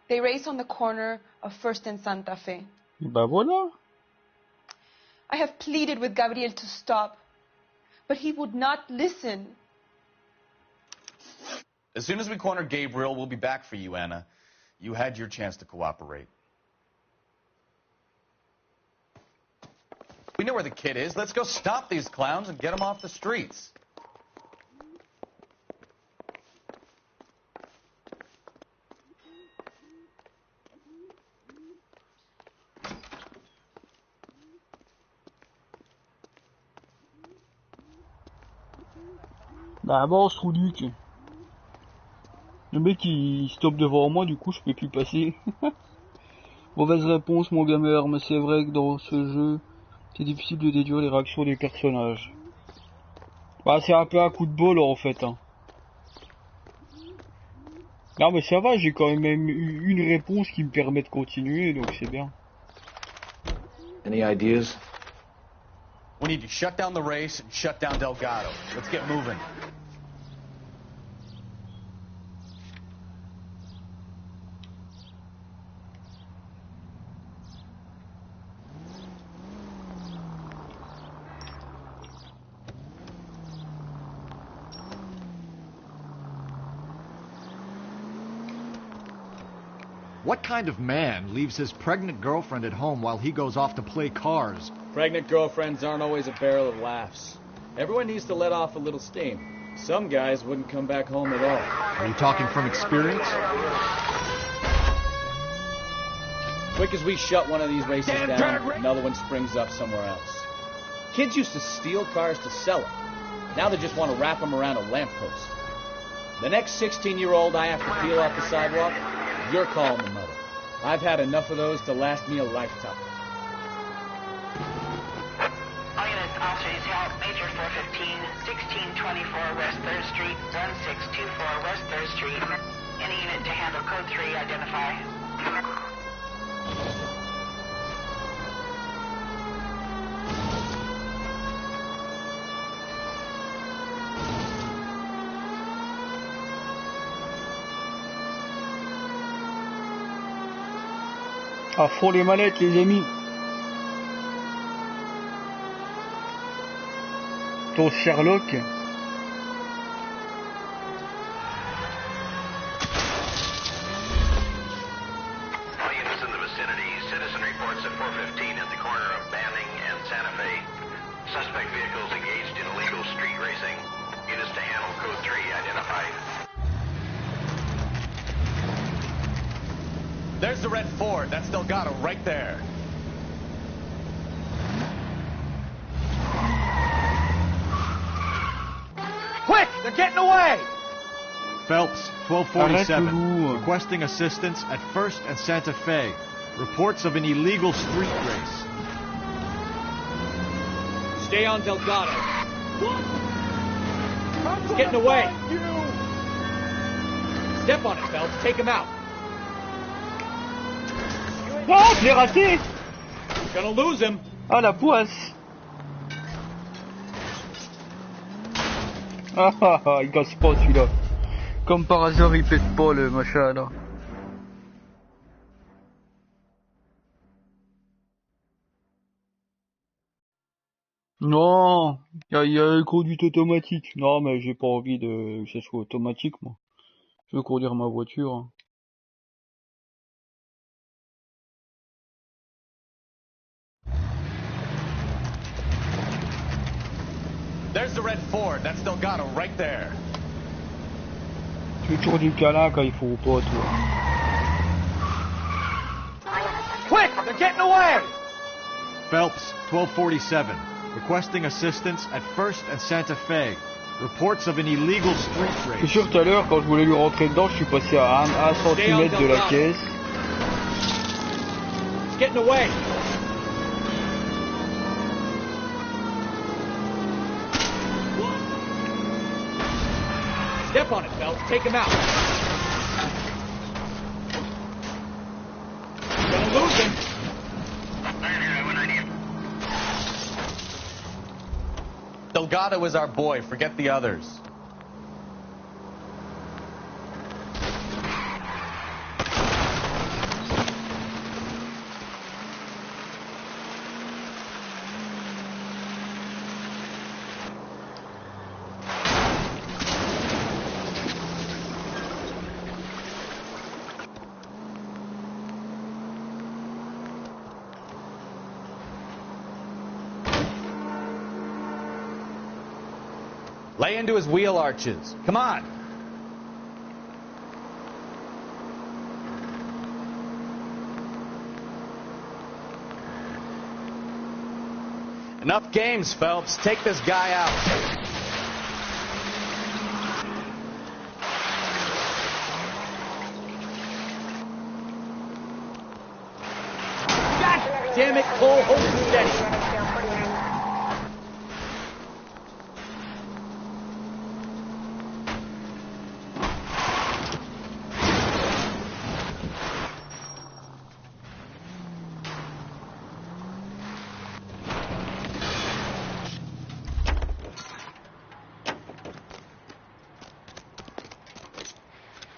They race on the corner of First and Santa Fe. Bah voilà. I have pleaded with Gabriel to stop, but he would not listen. As soon as we corner Gabriel, we'll be back for you, Anna. You had your chance to cooperate. We know where the kid is. Let's go stop these clowns and get them off the streets. Bah avance, Rouduc. Le mec il stoppe devant moi, du coup je peux plus passer. Mauvaise réponse mon gamer, mais c'est vrai que dans ce jeu, c'est difficile de déduire les réactions des personnages. Bah c'est un peu un coup de bol en fait. Hein. Non mais ça va, j'ai quand même eu une réponse qui me permet de continuer, donc c'est bien. Any ideas? We need to shut down the race and shut down Delgado. Let's get moving. What kind of man leaves his pregnant girlfriend at home while he goes off to play cars? Pregnant girlfriends aren't always a barrel of laughs. Everyone needs to let off a little steam. Some guys wouldn't come back home at all. Are you talking from experience? Quick as we shut one of these races down, another one springs up somewhere else. Kids used to steal cars to sell them. Now they just want to wrap them around a lamppost. The next 16-year-old I have to peel off the sidewalk, you're calling the mother. I've had enough of those to last me a lifetime. All units, officers help. Major 415, 1624 West 3rd Street, 1624 West 3rd Street. Any unit to handle code 3, identify. À fond les mallettes les amis. Ton Sherlock. All units in the vicinity, citizen reports at 415 at the corner of Banning and Santa Fe. Suspect vehicles engaged in illegal street racing. Units to handle code 3 identified. There's the red Ford. That's Delgado right there. Quick! They're getting away! Phelps, 1247. Requesting assistance at 1st and Santa Fe. Reports of an illegal street race. Stay on Delgado. He's getting away. Step on it, Phelps. Take him out. Oh, je l'ai raté! Gonna lose him. Ah, la poisse! Ah, il casse pas celui-là. Comme par hasard, il pète pas le machin là. Non, il y a une conduite automatique. Non, mais j'ai pas envie de que ce soit automatique, moi. Je veux conduire ma voiture. Hein. There's the red Ford. That's Delgado right there. Tu fais toujours du câlin quand il faut pas, toi. Quick! They're getting away! Phelps, 1247. Requesting assistance at 1st and Santa Fe. Reports of an illegal street race. C'est sûr, tout à l'heure, quand je voulais lui rentrer dedans, je suis passé à 1 centimètre de la caisse. He's getting away. Step on it, Phelps. Take him out. Gonna lose him. Delgado is our boy. Forget the others. Lay into his wheel arches. Come on. Enough games, Phelps. Take this guy out. God damn it, Cole. Hold it steady.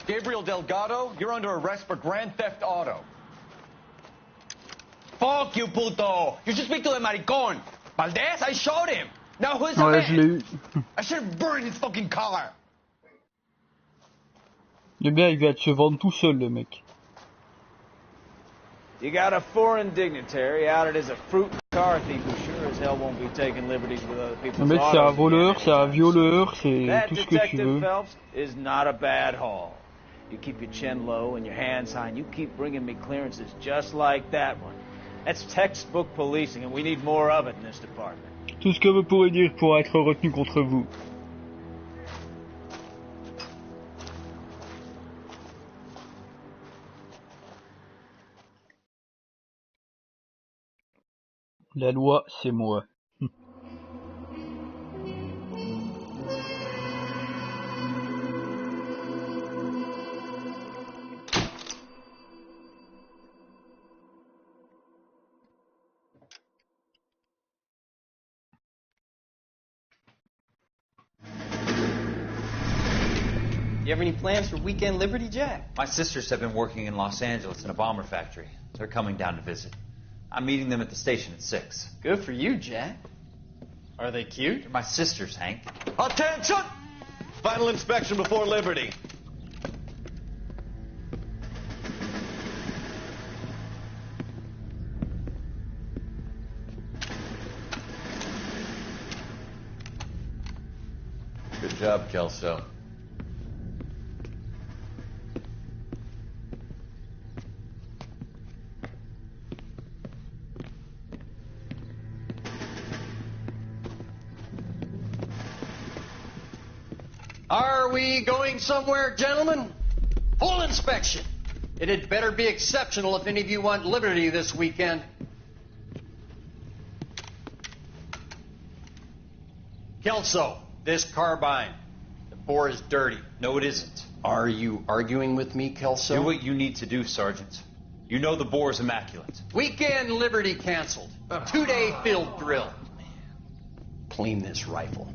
Gabriel Delgado, you're under arrest for grand theft auto. Fuck you, puto! You should speak to the maricón. Valdez, I showed him. Now who's the Ouais, je l'ai man? eu. I should have burned his fucking car. Le bien, il vient de se vendre tout seul, le mec. You got a foreign dignitary outed as a fruit car thief who sure as hell won't be taking liberties with other Le people's mec, c'est un autos. voleur, c'est un violeur, c'est That tout ce que tu Detective veux. Phelps is not a bad haul. You keep your chin low and your hands high, and you keep bringing me clearances just like that one. That's textbook policing, and we need more of it in this department. Tout ce que vous pourrez dire pour être retenu contre vous. La loi, c'est moi. You have any plans for weekend liberty, Jack? My sisters have been working in Los Angeles in a bomber factory. They're coming down to visit. I'm meeting them at the station at 6. Good for you, Jack. Are they cute? They're my sisters, Hank. Attention! Final inspection before liberty. Good job, Kelso. Are we going somewhere, gentlemen? Full inspection. It had better be exceptional if any of you want liberty this weekend. Kelso, this carbine. The bore is dirty. No, it isn't. Are you arguing with me, Kelso? Do what you need to do, Sergeant. You know the bore is immaculate. Weekend liberty canceled. 2-day field drill. Clean this rifle.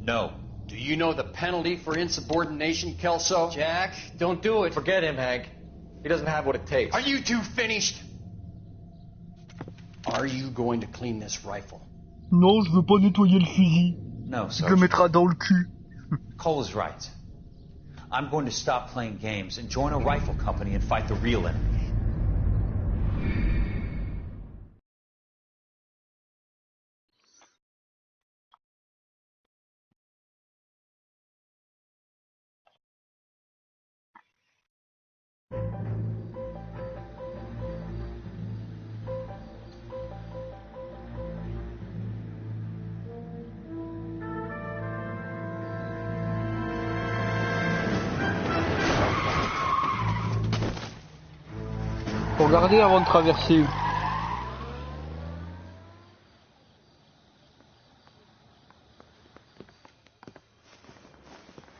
No. Do you know the penalty for insubordination, Kelso? Jack, don't do it. Forget him, Hank. He doesn't have what it takes. Are you two finished? Are you going to clean this rifle? Non, je veux pas nettoyer le fusil. No, Tu Sergeant. le mettras dans le cul. Cole is right. I'm going to stop playing games and join a rifle company and fight the real enemy. Faut regarder avant de traverser.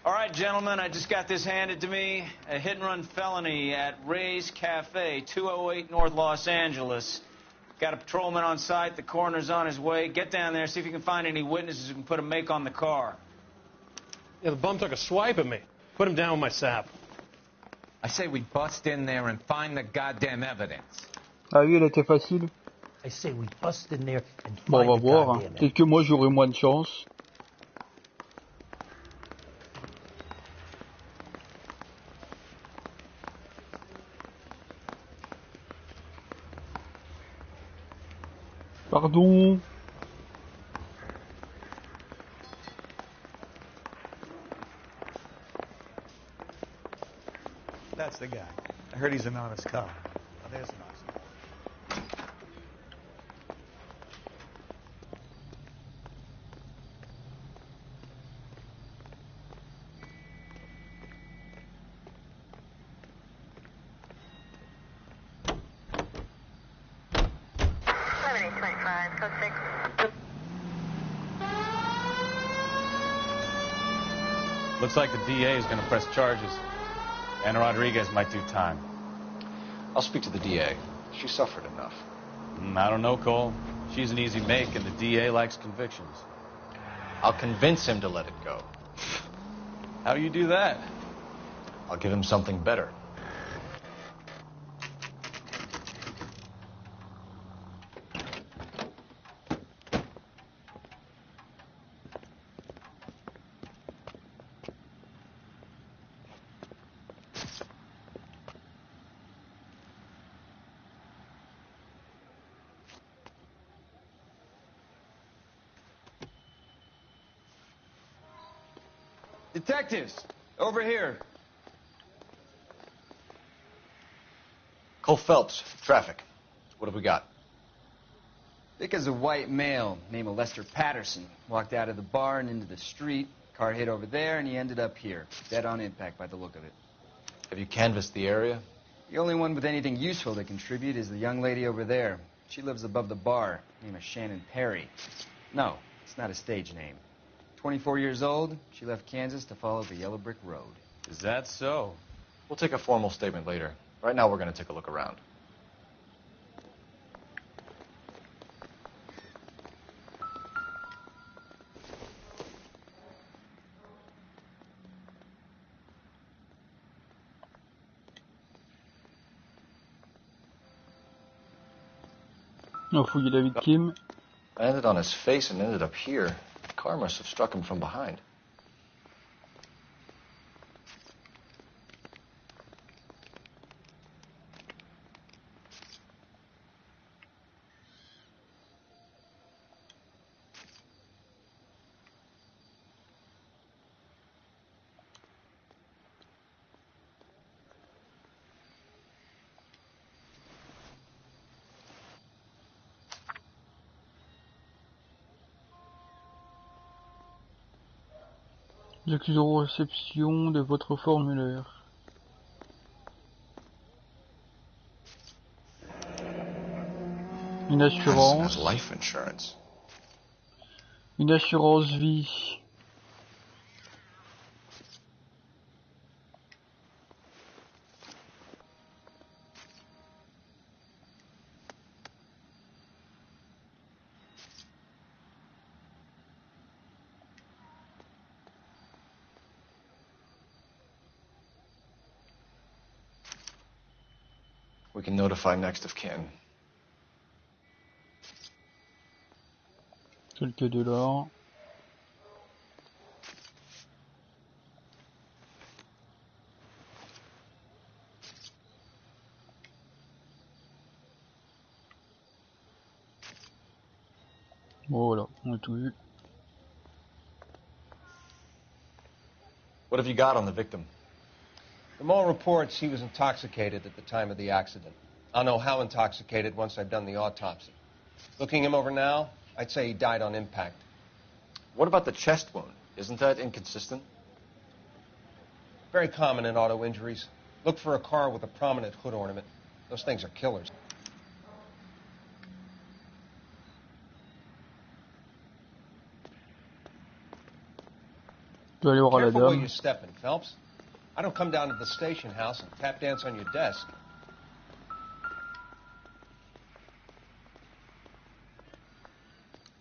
All right, gentlemen, I just got this handed to me. A hit-and-run felony at Ray's Cafe, 208 North Los Angeles. Got a patrolman on site. The coroner's on his way. Get down there, see if you can find any witnesses who can put a make on the car. Yeah, the bum took a swipe at me. Put him down with my sap. I say we bust in there and find the goddamn evidence. Ah oui, elle était facile. I say we bust in there and Bon, on va find the voir. Hein. goddamn Peut-être que moi j'aurai moins de chance. Pardon. That's the guy. I heard he's an honest cop. Oh, there's an honest cop. Looks like the DA is going to press charges. Anna Rodriguez might do time. I'll speak to the DA. She suffered enough. I don't know, Cole. She's an easy make, and the DA likes convictions. I'll convince him to let it go. How do you do that? I'll give him something better. Detectives, over here. Cole Phelps, traffic. What have we got? Thick as a white male named Lester Patterson. Walked out of the bar and into the street. Car hit over there and he ended up here. Dead on impact by the look of it. Have you canvassed the area? The only one with anything useful to contribute is the young lady over there. She lives above the bar. Name is Shannon Perry. No, it's not a stage name. 24 years old, she left Kansas to follow the yellow brick road. Is that so? We'll take a formal statement later. Right now, we're going to take a look around. On fouille la victime. I landed on his face and ended up here. The car must have struck him from behind. J'accuse de réception de votre formulaire. Une assurance. Life insurance. Une assurance vie. We can notify next of kin. Quelques $. Voilà, on a tout vu. What have you got on the victim? From all reports, he was intoxicated at the time of the accident. I'll know how intoxicated once I've done the autopsy. Looking him over now, I'd say he died on impact. What about the chest wound? Isn't that inconsistent? Very common in auto injuries. Look for a car with a prominent hood ornament. Those things are killers. Je dois aller voir la Careful where dame. you're stepping, Phelps. I don't come down to the station house and tap dance on your desk.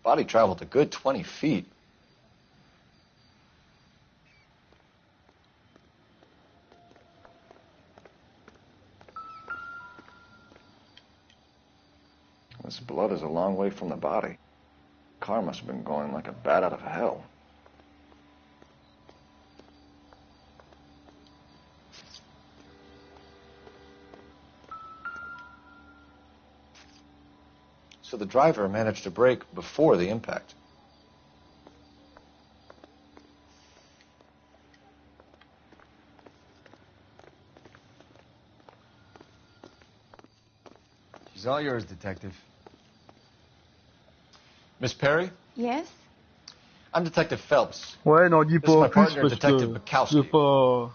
Body traveled a good 20 feet. This blood is a long way from the body. Car must have been going like a bat out of hell. So the driver managed to brake before the impact. She's all yours, Detective. Miss Perry? Yes? I'm Detective Phelps. Ouais, n'en dis This is pas my plus partner, parce Detective que Bukowski. je veux pas.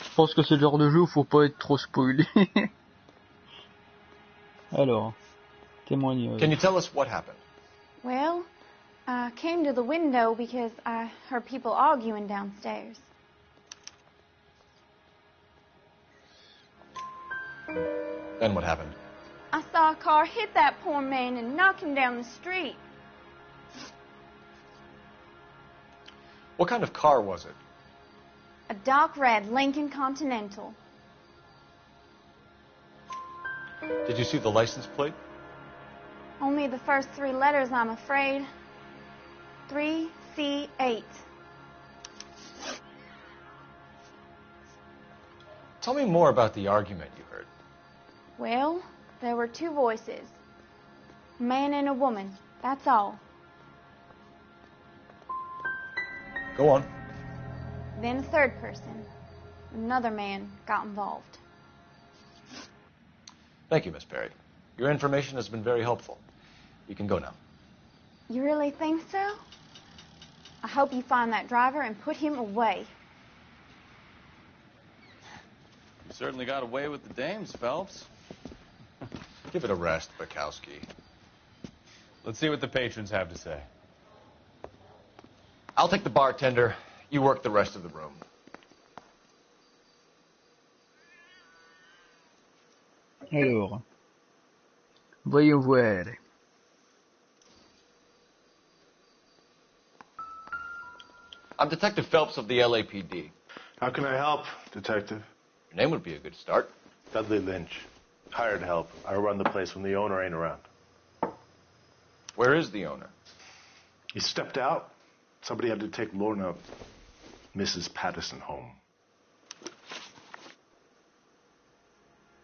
Je pense que c'est le genre de jeu où faut pas être trop spoilé. Alors, témoignage. Can you tell us what happened? Well, I came to the window because I heard people arguing downstairs. Then what happened? I saw a car hit that poor man and knock him down the street. What kind of car was it? A dark red Lincoln Continental. Did you see the license plate? Only the first 3 letters, I'm afraid. 3C8. Tell me more about the argument you heard. Well, there were 2 voices. A man and a woman, that's all. Go on. Then a 3rd person. Another man got involved. Thank you, Miss Perry. Your information has been very helpful. You can go now. You really think so? I hope you find that driver and put him away. You certainly got away with the dames, Phelps. Give it a rest, Bukowski. Let's see what the patrons have to say. I'll take the bartender. You work the rest of the room. Alors, voyons voir. I'm Detective Phelps of the LAPD. How can I help, Detective? Your name would be a good start. Dudley Lynch. Hired help. I run the place when the owner ain't around. Where is the owner? He stepped out. Somebody had to take Lorna, Mrs. Patterson, home.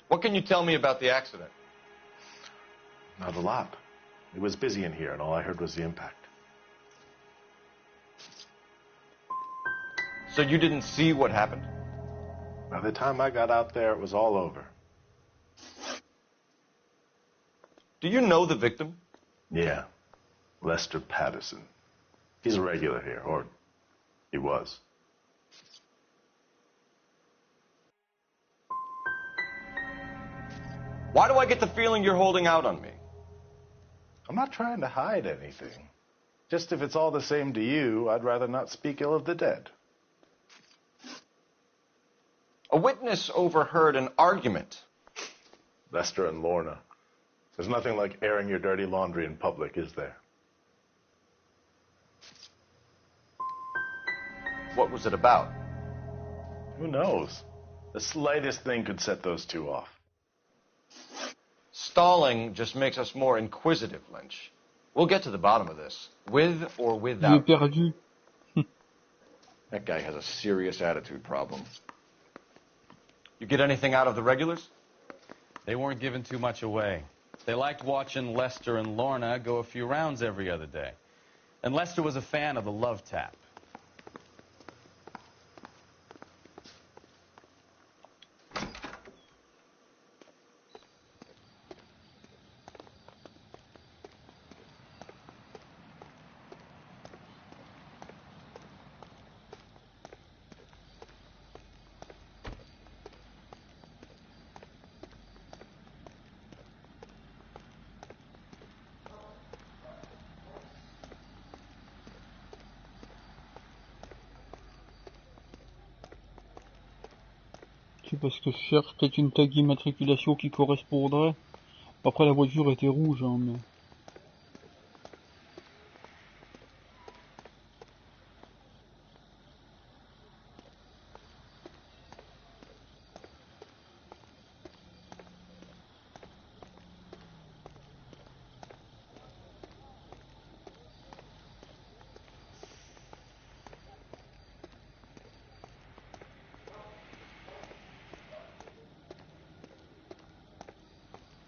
What can you tell me about the accident? Not a lot. It was busy in here, and all I heard was the impact. So you didn't see what happened? By the time I got out there, it was all over. Do you know the victim? Yeah. Lester Patterson. He's a regular here, or he was. Why do I get the feeling you're holding out on me? I'm not trying to hide anything. Just if it's all the same to you, I'd rather not speak ill of the dead. A witness overheard an argument. Lester and Lorna. There's nothing like airing your dirty laundry in public, is there? What was it about? Who knows? The slightest thing could set those 2 off. Stalling just makes us more inquisitive, Lynch. We'll get to the bottom of this, with or without. Perdu. That guy has a serious attitude problem. You get anything out of the regulars? They weren't giving too much away. They liked watching Lester and Lorna go a few rounds every other day. And Lester was a fan of the love tap. C'est parce que je cherche peut-être une tag d'immatriculation qui correspondrait. Après la voiture était rouge, hein, mais...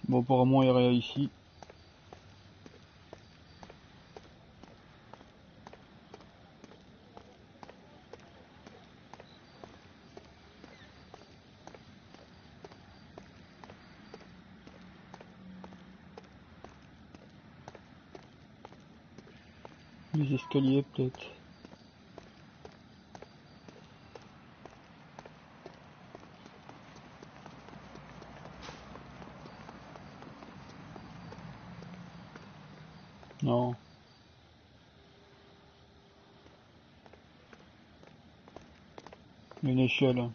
Bon, apparemment, il n'y a rien ici. Les escaliers, peut-être. Non. Une échelle.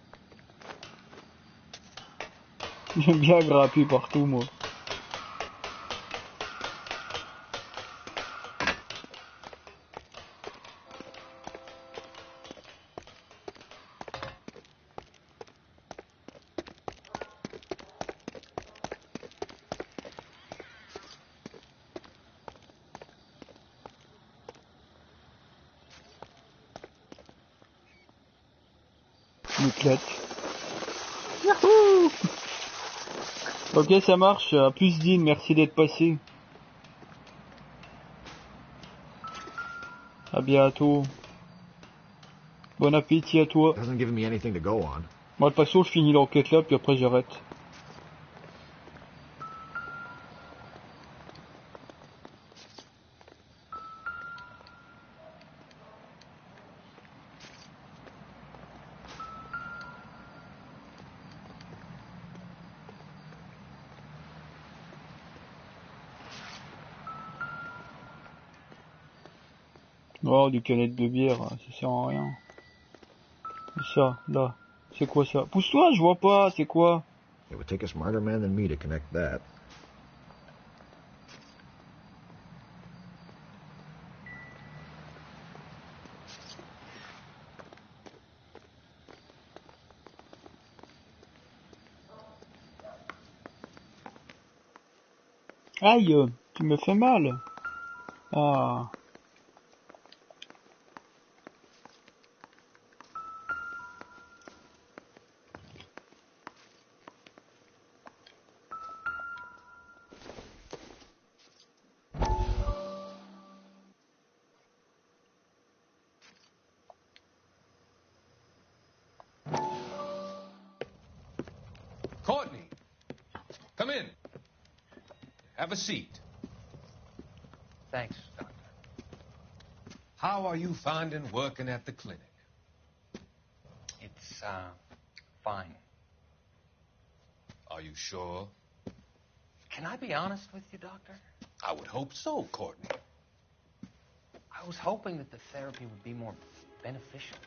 J'aime bien grimper partout, moi. M'éclate. Yahoo! Ok, ça marche. À plus, Dean. Merci d'être passé. À bientôt. Bon appétit à toi. Hasn't given me anything to go on. Moi, de toute façon, je finis l'enquête là, puis après, j'arrête. Oh, des canettes de bière, ça sert à rien. Et ça, là, c'est quoi ça? Pousse-toi, je vois pas, c'est quoi? It would take a smarter man than me to connect that. Aïe, tu me fais mal. Ah. Courtney, come in. Have a seat. Thanks, Doctor. How are you finding working at the clinic? It's, fine. Are you sure? Can I be honest with you, Doctor? I would hope so, Courtney. I was hoping that the therapy would be more beneficial.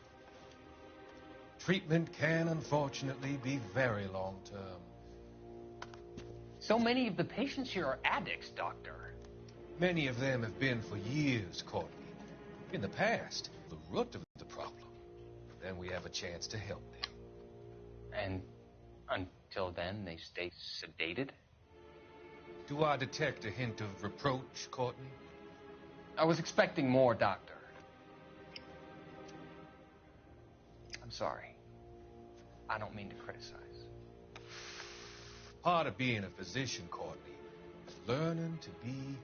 Treatment can, unfortunately, be very long-term. So many of the patients here are addicts, Doctor. Many of them have been for years, Courtney. In the past, the root of the problem. Then we have a chance to help them. And until then, they stay sedated? Do I detect a hint of reproach, Courtney? I was expecting more, Doctor. I'm sorry. I don't mean to criticize. Part of being a physician, Courtney, is learning to be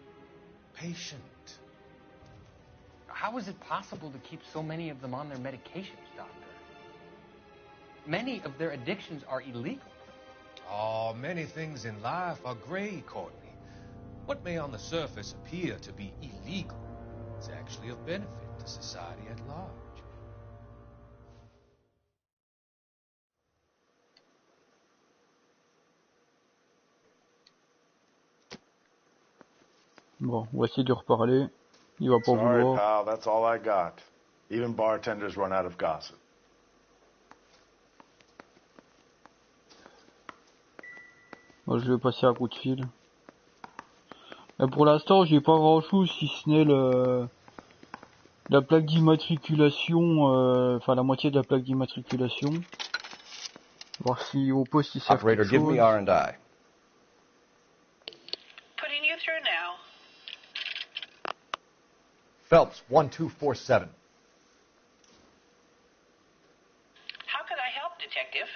patient. How is it possible to keep so many of them on their medications, Doctor? Many of their addictions are illegal. Oh, many things in life are gray, Courtney. What may on the surface appear to be illegal is actually of benefit to society at large. Bon, on va essayer de reparler. Il va pas Sorry, vouloir. pal, that's all I got. Even bartenders run out of gossip. Moi, je vais passer un coup de fil. Mais pour l'instant, j'ai pas grand chose si ce n'est la plaque d'immatriculation, enfin la moitié de la plaque d'immatriculation. Voir si au poste ils savent quelque Operator, give me chose. R&I. Putting you through now. Phelps, 1247. How could I help, Detective?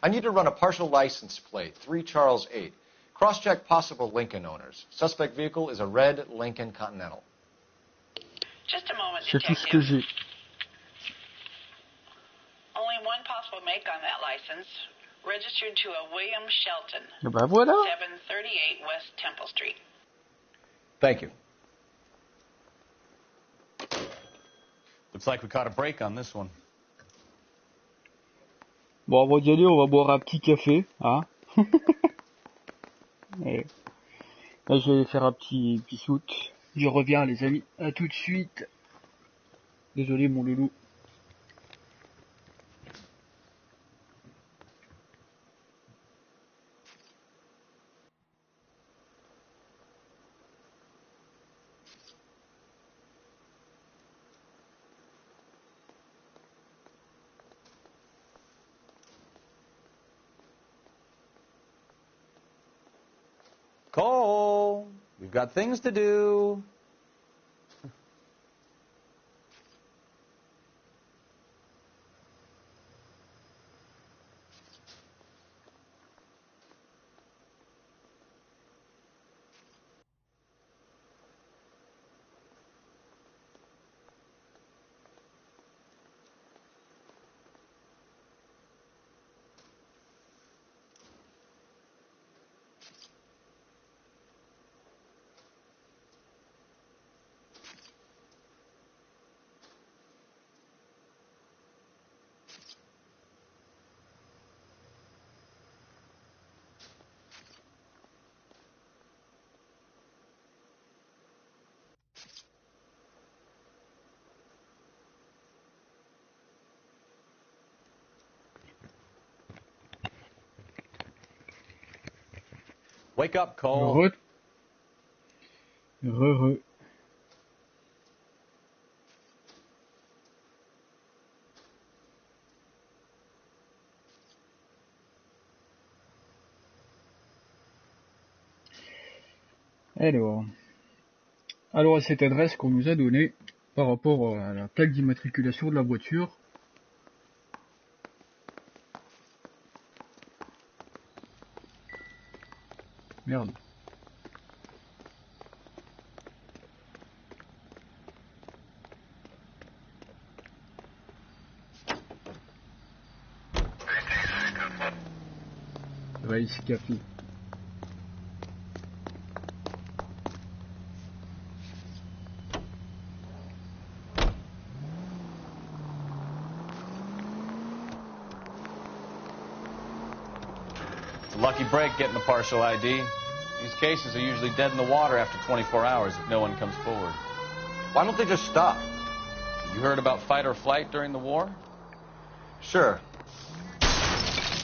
I need to run a partial license plate, 3 Charles 8. Cross-check possible Lincoln owners. Suspect vehicle is a red Lincoln Continental. Just a moment, C'est tout Detective. ce que j'ai. Only one possible make on that license. Registered to a William Shelton. Et ben voilà. 738 West Temple Street. Thank you. Looks like we caught a break on this one. Bon, avant d'y aller, on va boire un petit café, hein. Et là, je vais faire un petit shoot. Je reviens, les amis. À tout de suite. Désolé, mon loulou. Cole, we've got things to do. Wake up, Cole. Re. Alors à cette adresse qu'on nous a donnée par rapport à la plaque d'immatriculation de la voiture. Merde. Race Café. Lucky break getting the partial ID. These cases are usually dead in the water after 24 hours if no one comes forward. Why don't they just stop? You heard about fight or flight during the war? Sure.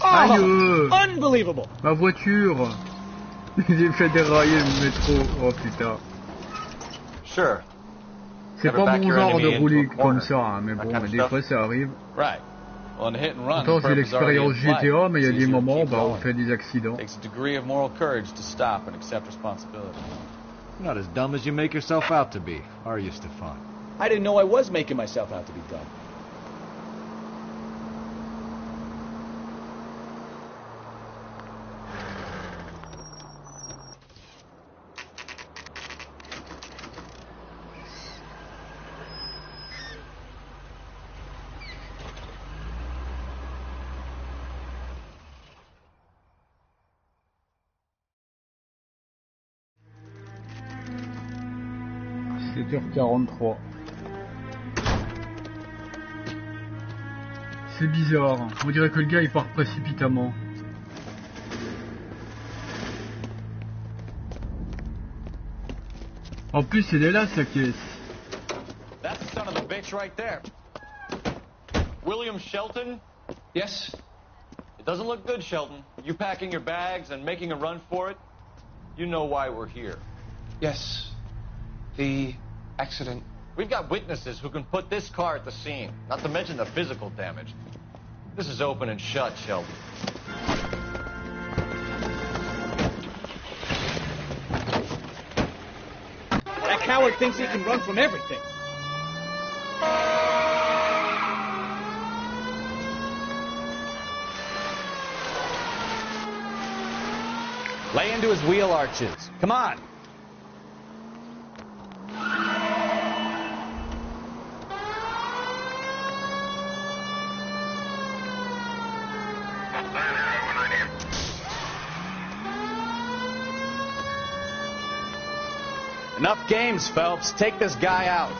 Aïe! Unbelievable! Ma voiture! J'ai fait dérailler le métro. Oh putain. Sure. C'est pas mon genre de rouler comme ça, hein, mais bon, des fois ça arrive. Right. Well, in hit and run, Pourtant j'ai l'expérience GTA, mais il y a des moments, bah, on fait des accidents. Takes a degree of moral courage to stop and accept responsibility. You're not as dumb as you make yourself out to be, are you, Stefan? I didn't know I was making myself out to be dumb. h 43. C'est bizarre, on dirait que le gars il part précipitamment. En plus il est là sa caisse. That's the son of a bitch right there. William Shelton? Yes? It doesn't look good, Shelton. You packing your bags and making a run for it? You know why we're here. Yes. The accident. We've got witnesses who can put this car at the scene, not to mention the physical damage. This is open and shut, Shelton. That coward thinks he can run from everything. Lay into his wheel arches. Come on. Enough games, Phelps. Take this guy out.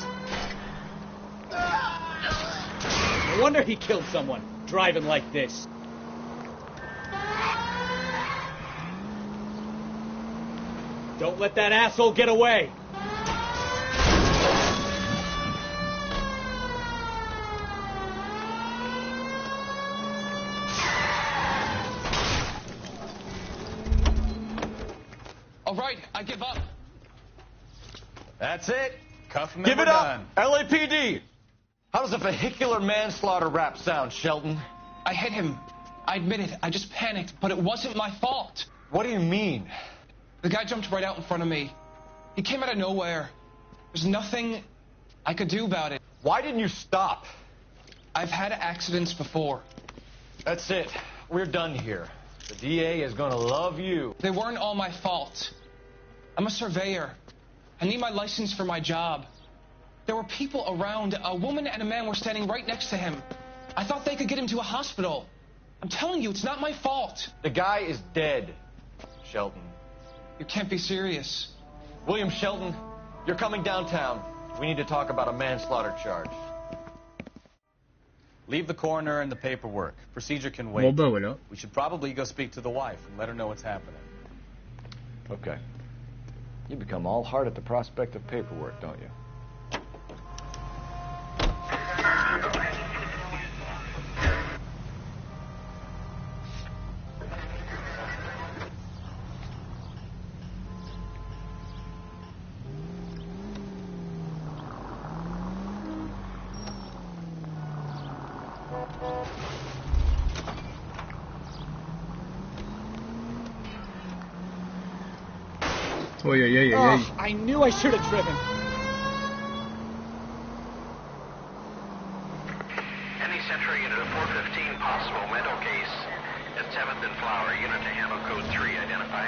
No wonder he killed someone, driving like this. Don't let that asshole get away. All right, I give up. That's it. Cuff him. Give it up, done. LAPD. How does a vehicular manslaughter rap sound, Shelton? I hit him. I admit it. I just panicked, but it wasn't my fault. What do you mean? The guy jumped right out in front of me. He came out of nowhere. There's nothing I could do about it. Why didn't you stop? I've had accidents before. That's it. We're done here. The DA is gonna love you. They weren't all my fault. I'm a surveyor. I need my license for my job. There were people around. A woman and a man were standing right next to him. I thought they could get him to a hospital. I'm telling you, it's not my fault. The guy is dead, Shelton. You can't be serious. William Shelton, you're coming downtown. We need to talk about a manslaughter charge. Leave the coroner and the paperwork. Procedure can wait. Bon bah voilà. We should probably go speak to the wife and let her know what's happening. Okay. You become all heart at the prospect of paperwork, don't you? Aïe aïe aïe aïe. Oh, I knew I should have driven. Any Central unit of 415 possible mental case at 7th and Flower, unit to handle code 3, identify.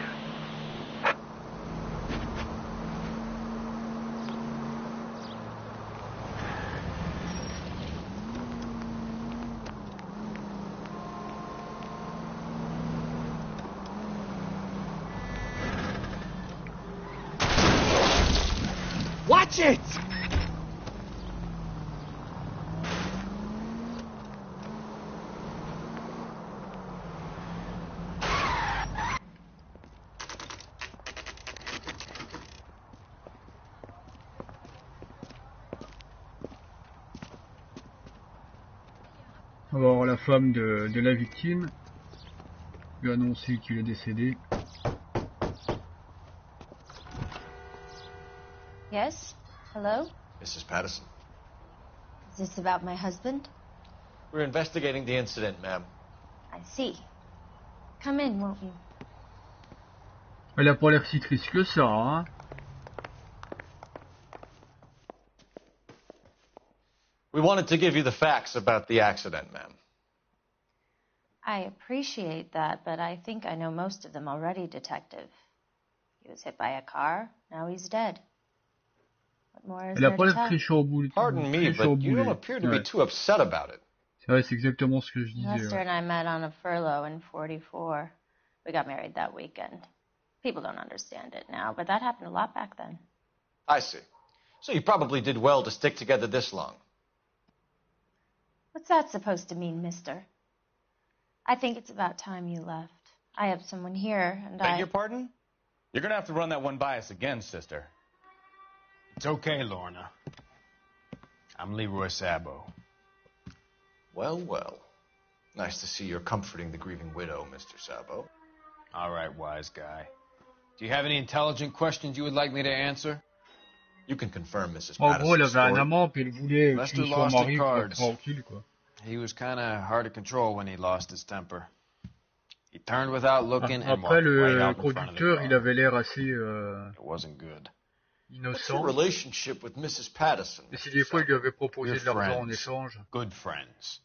Watch it! On va voir la femme de la victime. Lui annoncer qu'il est décédé. Yes? Hello? Mrs. Patterson. Is this about my husband? We're investigating the incident, ma'am. I see. Come in, won't you? Elle a pas l'air si triste que ça, hein. We wanted to give you the facts about the accident, ma'am. I appreciate that, but I think I know most of them already, Detective. He was hit by a car, now he's dead. What more is Elle a there pas to l'air très tell? chamboulée. Pardon me, but you don't appear to be too upset about it. C'est vrai, c'est exactement ce que je disais. Lester and I met on a furlough in '44. We got married that weekend. People don't understand it now, but that happened a lot back then. I see. So you probably did well to stick together this long. What's that supposed to mean, mister? I think it's about time you left. I have someone here, and Beg your pardon? You're gonna have to run that one by us again, sister. It's okay, Lorna. I'm Leroy Sabo. Well, well. Nice to see you're comforting the grieving widow, Mr. Sabo. All right, wise guy. Do you have any intelligent questions you would like me to answer? You can confirm Mrs. En gros, elle avait un story. amant, puis elle voulait Lester qu'il soit lost at marié pour être cards. tranquille, quoi. He was kind of hard to control when he lost his temper. He turned without looking and Après, walked right le out in front of the producteur, car. il avait l'air assez It wasn't good. What's your innocent. relationship with Mrs. Patterson? Et si des fois, il lui avait proposé We're de l'argent en friends. échange. Good friends.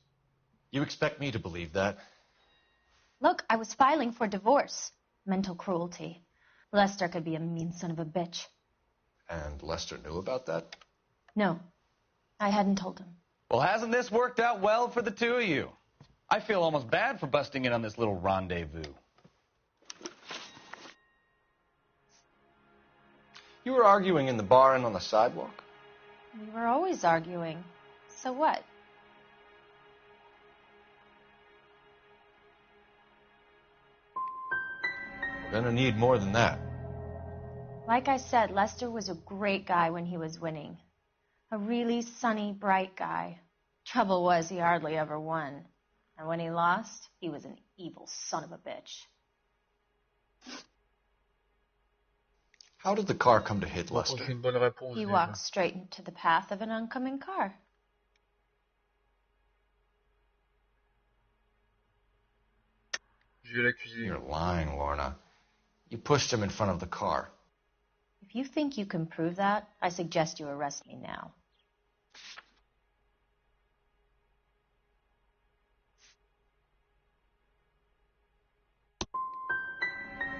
You expect me to believe that? Look, I was filing for divorce. Mental cruelty. Lester could be a mean son of a bitch. And Lester knew about that? No, I hadn't told him. Well, hasn't this worked out well for the two of you? I feel almost bad for busting in on this little rendezvous. You were arguing in the bar and on the sidewalk? We were always arguing. So what? We're gonna need more than that. Like I said, Lester was a great guy when he was winning. A really sunny, bright guy. Trouble was, he hardly ever won. And when he lost, he was an evil son of a bitch. How did the car come to hit Lester? C'est une bonne réponse. He déjà. walked straight into the path of an oncoming car. Je vais l'accuser. You're lying, Lorna. You pushed him in front of the car. If you think you can prove that, I suggest you arrest me now.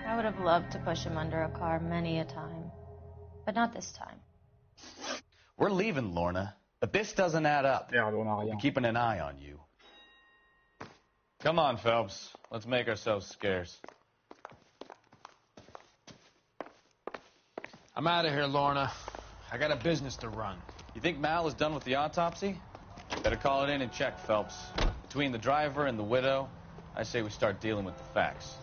I would have loved to push him under a car many a time, but not this time. We're leaving, Lorna, but this doesn't add up. Merde, on a We're rien. keeping an eye on you. Come on, Phelps. Let's make ourselves scarce. I'm out of here, Lorna. I got a business to run. You think Mal is done with the autopsy? Better call it in and check, Phelps. Between the driver and the widow, I say we start dealing with the facts.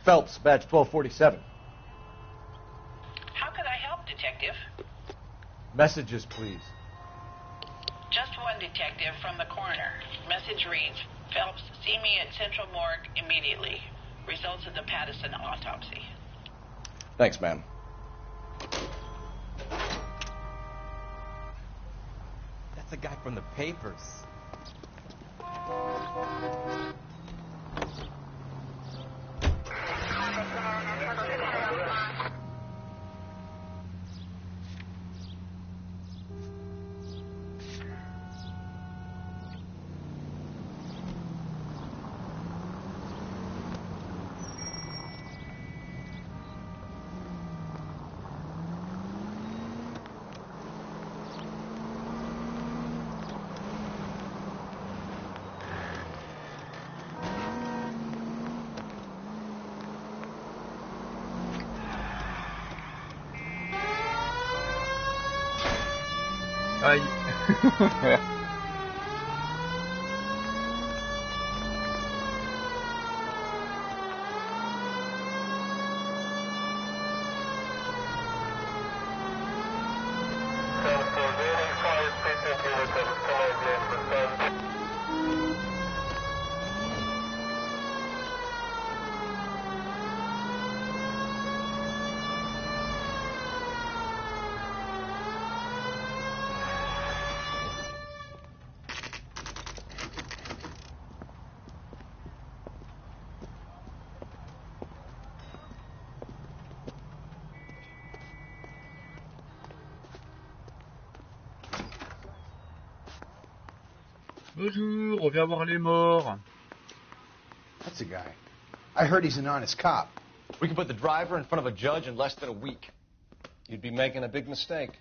Phelps, badge 1247. How can I help, Detective? Messages, please. Just one detective from the coroner. Message reads, Phelps, see me at Central Morgue immediately. Results of the Pattison autopsy. Thanks, ma'am. That's the guy from the papers. Aïe. Bonjour, on vient voir les morts. That's a guy. I heard he's an honest cop. We can put the driver in front of a judge in less than a week. You'd be making a big mistake.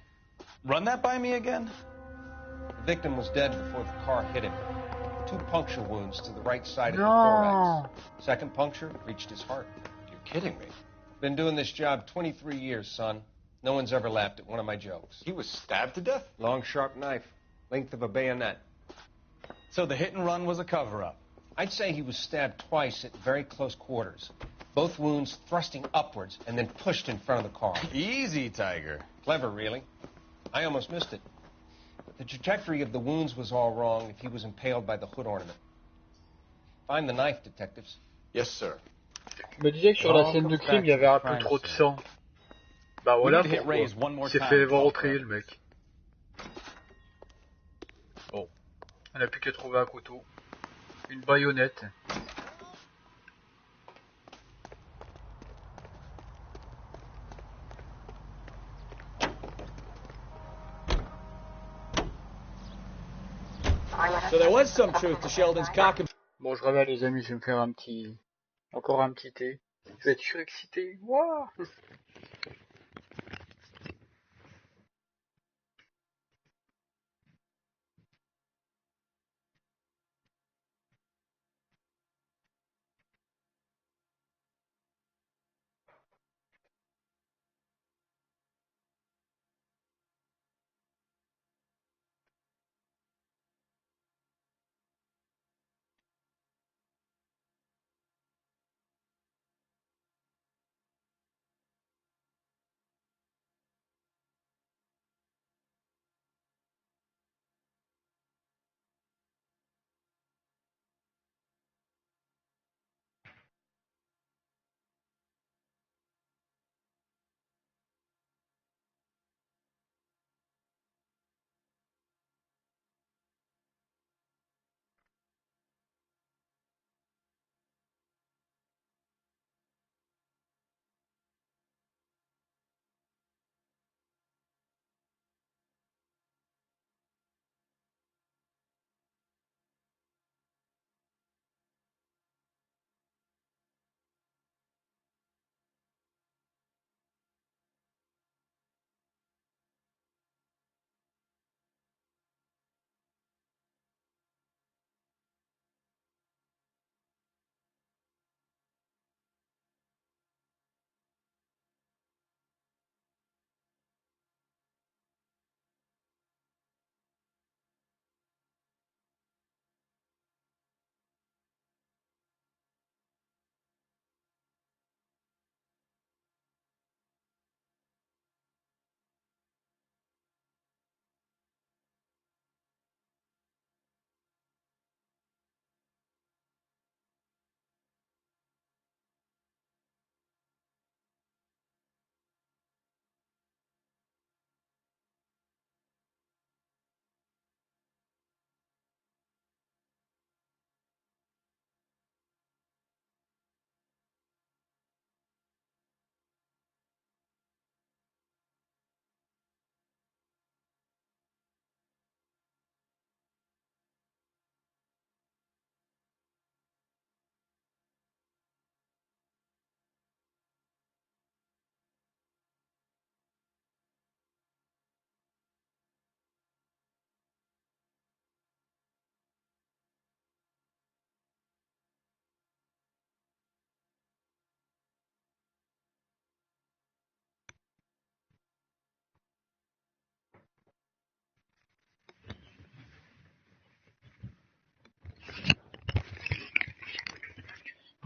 Run that by me again? The victim was dead before the car hit him. 2 puncture wounds to the right side of the No. thorax. Second puncture reached his heart. You're kidding me. Been doing this job 23 years, son. No one's ever laughed at one of my jokes. He was stabbed to death? Long, sharp knife. Length of a bayonet. So the hit and run was a cover-up? I'd say he was stabbed twice at very close quarters. Both wounds thrusting upwards and then pushed in front of the car. Easy, Tiger. Clever, really. I almost missed it. But the trajectory of the wounds was all wrong if he was impaled by the hood ornament. Find the knife, detectives. Yes, sir. Je me disais que sur la scène de crime, il y avait un peu trop de sang. Bah voilà pourquoi. Il s'est fait rentrer le mec. Bon. On n'a plus qu'à trouver un couteau. Une baïonnette. So there was some truth to Sheldon's cock and... Bon, je reviens les amis, je vais me faire un petit... Encore un petit thé. Je vais être surexcité. Wouah.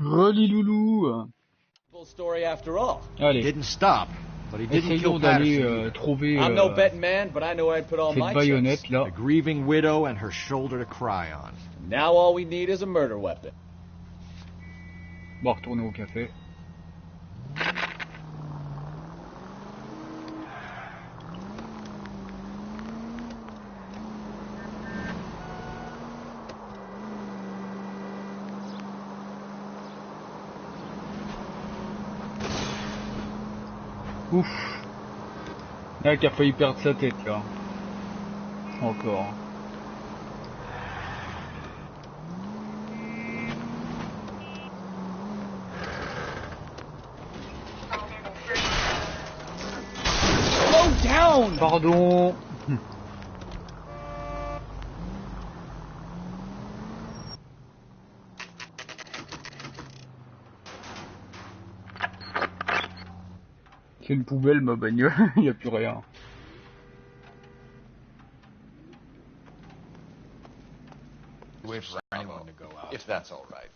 Reli loulou. Story after all. Allez. Didn't stop, but he didn't Essayons kill d'aller Patterson. trouver I'm no betting man, but I know I'd put all cette my baïonnette chips. là. A grieving widow and her shoulder to cry on. Now all we need is a murder weapon. Bon, retourner au café. Ouf. Là, qui a failli perdre sa tête, là. Encore. Slow down! Pardon. C'est une poubelle, ma bagnole. Il n'y a plus rien. Wait for anyone to go out. If that's all right.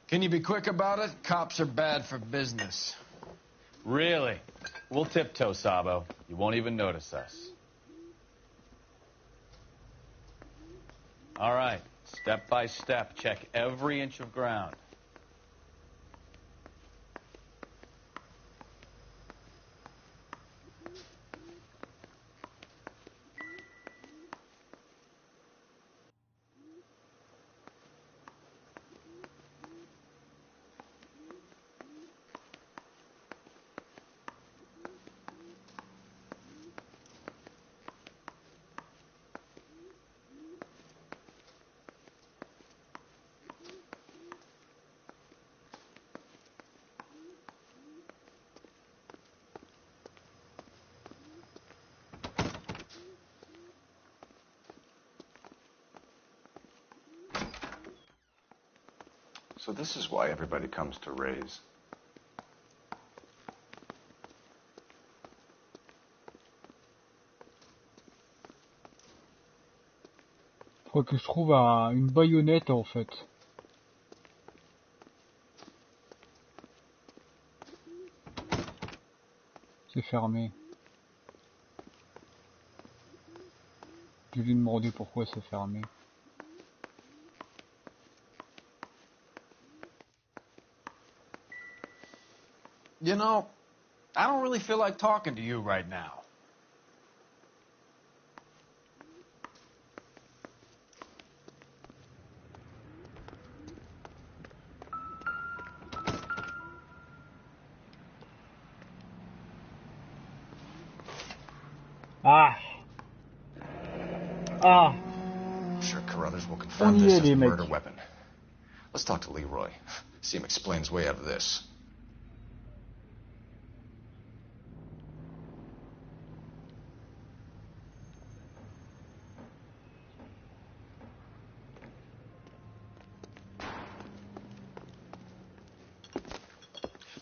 Can you be quick about it? Cops are bad for business. Really? We'll tiptoe, Sabo. You won't even notice us. All right. Step by step, check every inch of ground. So this is why everybody comes to Ray's. Faut que je trouve une baïonnette en fait. C'est fermé. Je vais lui demander pourquoi c'est fermé. You know, I don't really feel like talking to you right now. Ah. Ah. I'm sure Carruthers will confirm this as a murder weapon. Let's talk to Leroy. See him explain his way out of this.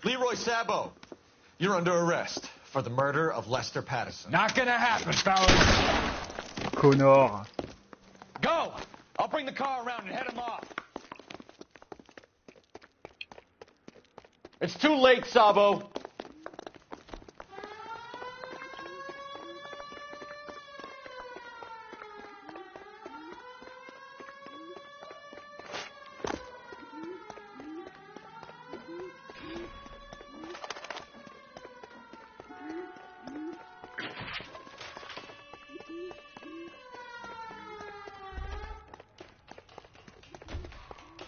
Leroy Sabo, you're under arrest for the murder of Lester Patterson. Not gonna happen, fellas. Connor. Go! I'll bring the car around and head him off. It's too late, Sabo.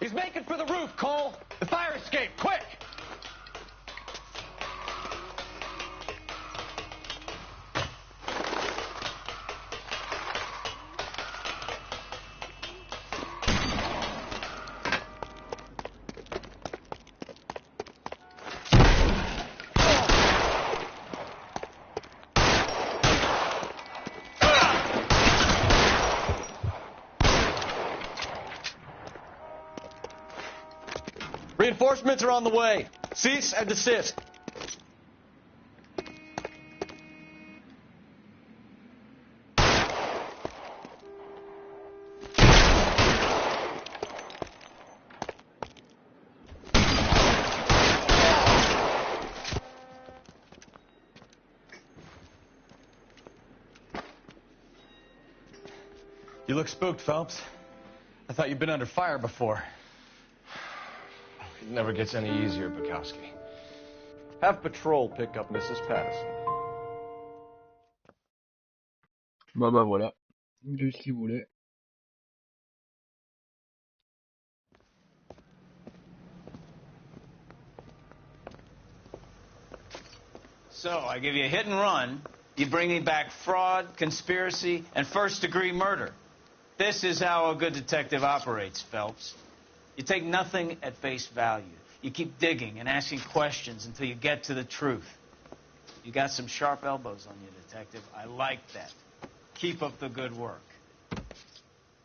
He's making for the roof, Cole. The fire escape, quick! Reinforcements are on the way. Cease and desist. You look spooked, Phelps. I thought you'd been under fire before. It never gets any easier, Bukowski. Have patrol pick up Mrs. Patterson. Bah voilà. De ce qu'il voulait. So, I give you a hit and run. You bring me back fraud, conspiracy, and first-degree murder. This is how a good detective operates, Phelps. You take nothing at face value. You keep digging and asking questions until you get to the truth. You got some sharp elbows on you, detective. I like that. Keep up the good work.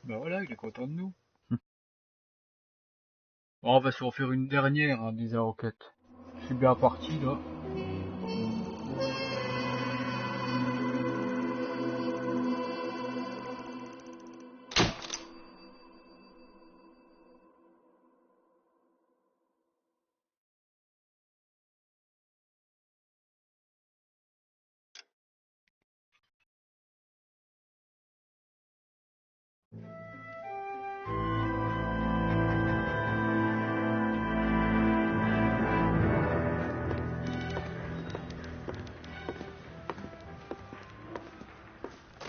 Bah voilà, il est content de nous. Bon, on va se refaire une dernière hein, des enquêtes. Je suis bien parti là.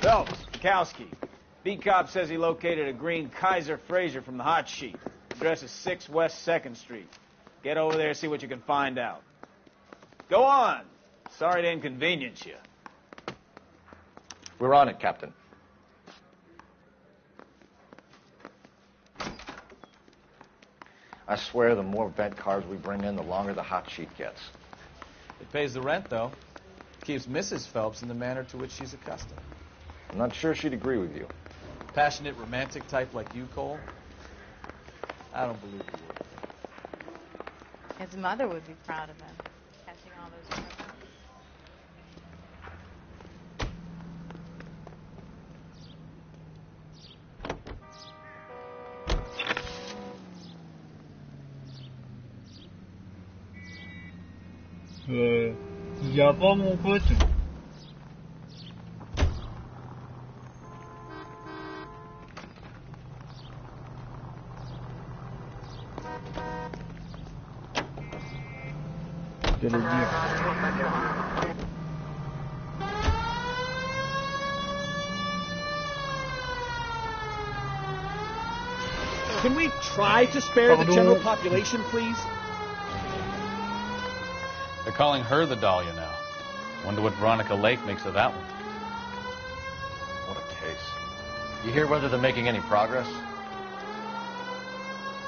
Phelps, Bukowski. B-Cop says he located a green Kaiser Fraser from the hot sheet. Address is 6 West 2nd Street. Get over there and see what you can find out. Go on. Sorry to inconvenience you. We're on it, Captain. I swear the more bent cars we bring in, the longer the hot sheet gets. It pays the rent, though. Keeps Mrs. Phelps in the manner to which she's accustomed. I'm not sure she'd agree with you. Passionate, romantic type like you, Cole? I don't believe you would. His mother would be proud of him, catching all those Y a pas mon pote. J'allais dire. Can we try to spare the general population, please? They're calling her the Dahlia now. Wonder what Veronica Lake makes of that one. What a case. You hear whether they're making any progress?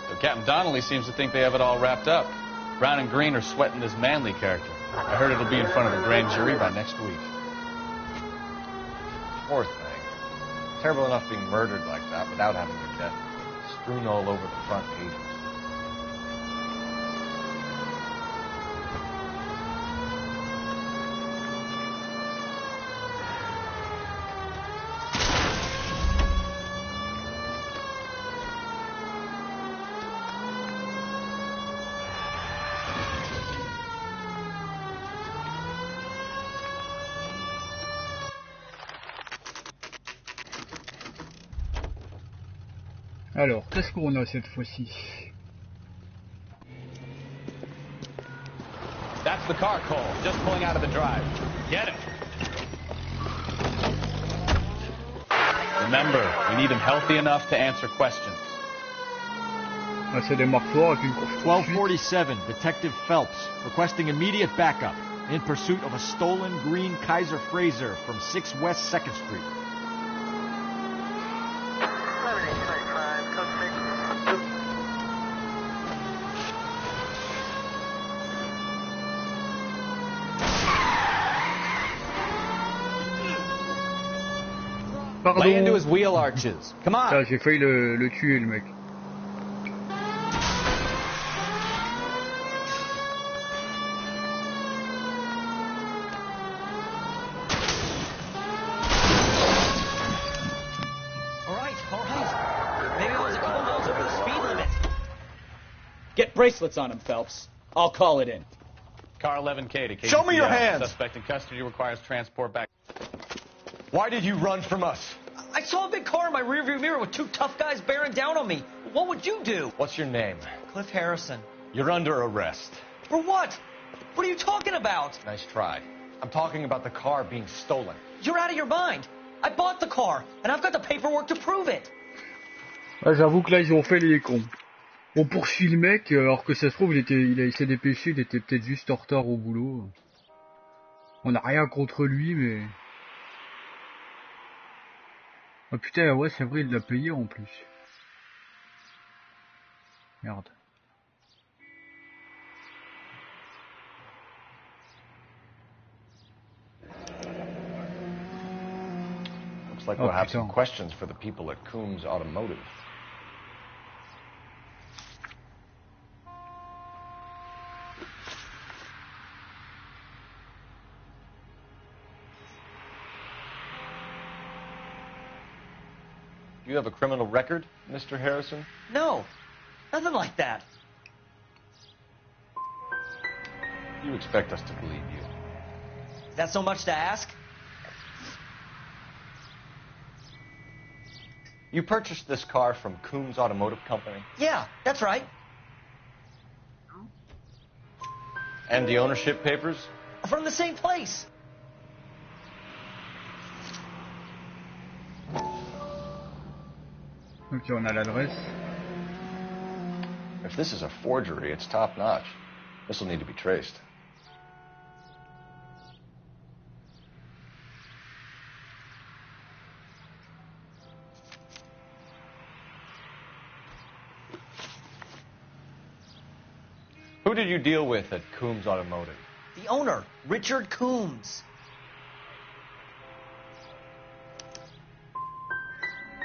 So Captain Donnelly seems to think they have it all wrapped up. Brown and Green are sweating this Manley character. I heard it'll be in front of the grand jury by next week. Poor thing. Terrible enough being murdered like that without having her death strewn all over the front pages. Alors, qu'est-ce qu'on a cette fois-ci? That's the car, Cole. Just pulling out of the drive. Get him. Remember, we need him healthy enough to answer questions. Ah, ça démarre fort avec une course. 1247, Detective Phelps, requesting immediate backup in pursuit of a stolen green Kaiser Fraser from 6 West 2nd Street. Pardon. Lay into his wheel arches. Come on. Ah, j'ai failli le tuer, le mec. All right. Maybe it was a couple miles over the speed limit. Get bracelets on him, Phelps. I'll call it in. Car 11K to KBPL. Show me your hands. Suspect in custody requires transport back. Why did you run from us? I saw a big car in my rearview mirror with two tough guys bearing down on me. What would you do? What's your name? Cliff Harrison. You're under arrest. For what? What are you talking about? Nice try. I'm talking about the car being stolen. You're out of your mind. I bought the car, and I've got the paperwork to prove it. Ouais, j'avoue que là, ils ont fait les cons. On poursuit le mec, alors que ça se trouve, il s'est dépêché, il était peut-être juste en retard au boulot. On n'a rien contre lui, mais... Oh putain, ouais, c'est vrai, il l'a payé en plus. Merde. Looks like we'll have some questions for the people at Coombs Automotive. Do you have a criminal record, Mr. Harrison? No, nothing like that. You expect us to believe you? Is that so much to ask? You purchased this car from Coombs Automotive Company? Yeah, that's right. And the ownership papers? From the same place. Ok, on a l'adresse. If this is a forgery, it's top-notch. This will need to be traced. Who did you deal with at Coombs Automotive? The owner, Richard Coombs.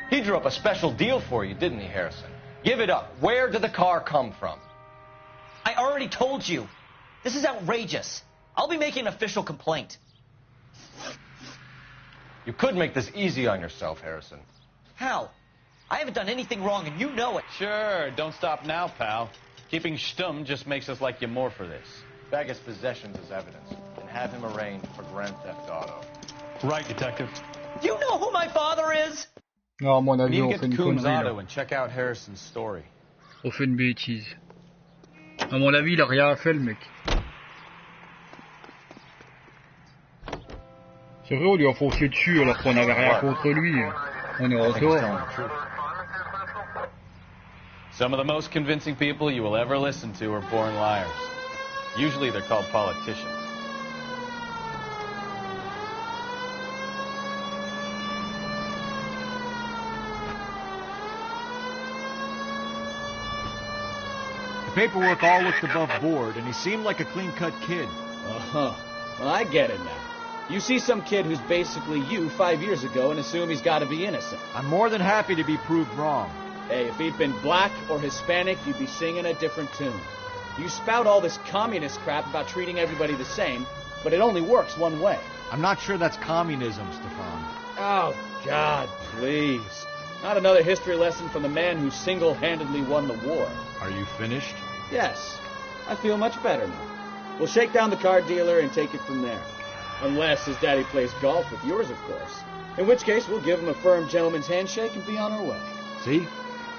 He drew up a special deal for you, didn't he, Harrison? Give it up. Where did the car come from? I already told you. This is outrageous. I'll be making an official complaint. You could make this easy on yourself, Harrison. How? I haven't done anything wrong, and you know it. Sure, don't stop now, pal. Keeping stum just makes us like you more for this. Bag his possessions as evidence, and have him arraigned for grand theft auto. Right, detective. Do you know who my father is? Non, à mon avis, We need on to fait get une to Coombs connerie, Auto là. and check out Harrison's story. On fait une bêtise. À mon avis, il a rien fait, le mec. C'est vrai, on lui a foncé dessus alors qu'on n'avait rien contre lui. On est en tort. Some of the most convincing people you will ever listen to are born liars. Usually they're called politicians. The paperwork all looked above board, and he seemed like a clean-cut kid. Uh-huh. Well, I get it now. You see some kid who's basically you 5 years ago and assume he's got to be innocent. I'm more than happy to be proved wrong. Hey, if he'd been black or Hispanic, you'd be singing a different tune. You spout all this communist crap about treating everybody the same, but it only works one way. I'm not sure that's communism, Stefan. Oh, God, please. Not another history lesson from the man who single-handedly won the war. Are you finished? Yes. I feel much better now. We'll shake down the car dealer and take it from there. Unless his daddy plays golf with yours, of course. In which case, we'll give him a firm gentleman's handshake and be on our way. See?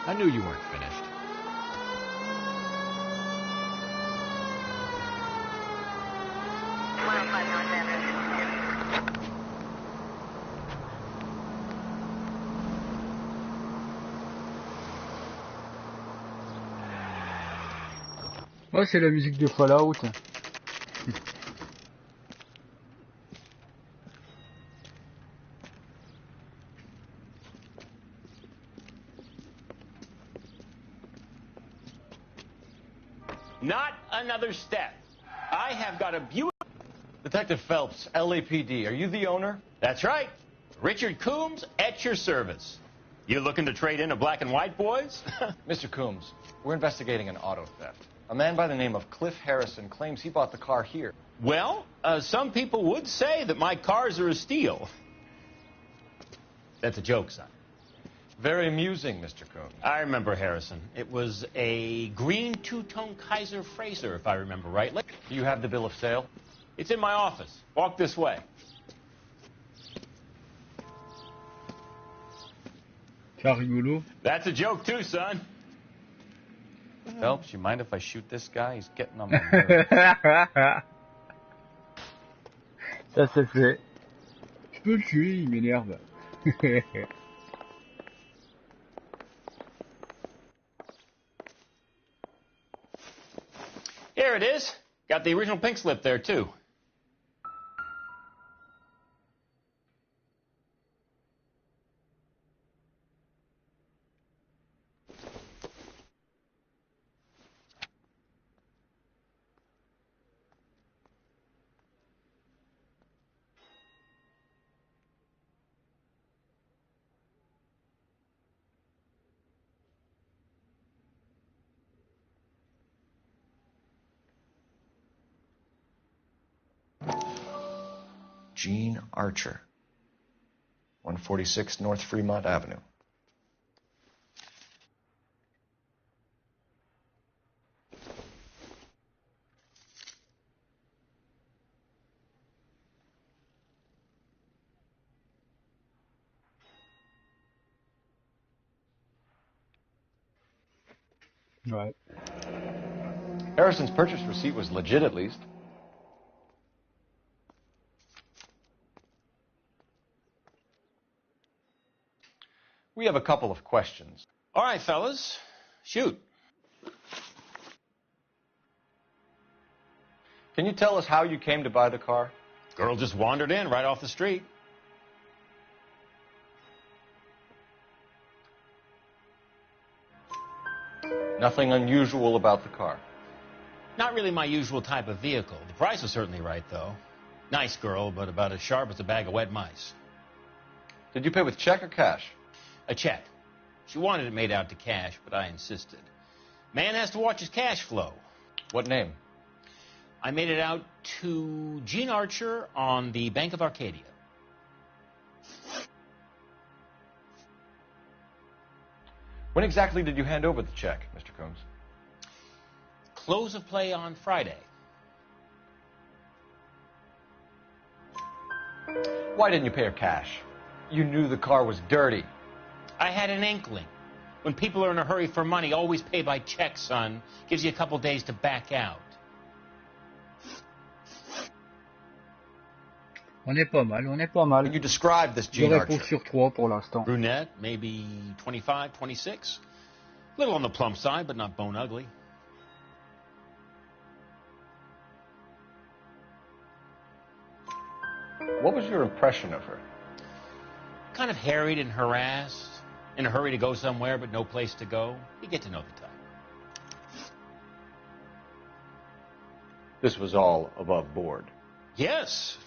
I knew you weren't finished. Ouais, c'est la musique de Fallout. Not another step. I have got a beautiful... Detective Phelps, LAPD, are you the owner? That's right. Richard Coombs at your service. You looking to trade in a black and white, boys? Mr. Coombs, we're investigating an auto theft. A man by the name of Cliff Harrison claims he bought the car here. Well, some people would say that my cars are a steal. That's a joke, son. Very amusing, Mr. Coombs. I remember Harrison. It was a green two-tone Kaiser Frazer, if I remember rightly. Do you have the bill of sale? It's in my office. Walk this way. C'est rigolo. That's a joke too, son. Phelps, you mind if I shoot this guy? He's getting on my nerves. Ça c'est fait. Je peux le tuer, il m'énerve. Here it is. Got the original pink slip there too. Gene Archer, 146 North Fremont Avenue. Right. Harrison's purchase receipt was legit, at least. We have a couple of questions. All right, fellas. Shoot. Can you tell us how you came to buy the car? Girl just wandered in right off the street. Nothing unusual about the car. Not really my usual type of vehicle. The price was certainly right, though. Nice girl, but about as sharp as a bag of wet mice. Did you pay with check or cash? A check. She wanted it made out to cash, but I insisted. Man has to watch his cash flow. What name? I made it out to Gene Archer on the Bank of Arcadia. When exactly did you hand over the check, Mr. Combs? Close of play on Friday. Why didn't you pay her cash? You knew the car was dirty. I had an inkling. When people are in a hurry for money, always pay by check, son. Gives you a couple days to back out. On est pas mal, on est pas mal. Can you describe this Gene Je Archer? réponds sur 3 pour l'instant. Brunette, maybe 25, 26. Little on the plump side, but not bone ugly. What was your impression of her? Kind of harried and harassed. In a hurry to go somewhere, but no place to go. You get to know the type. This was all above board. Yes,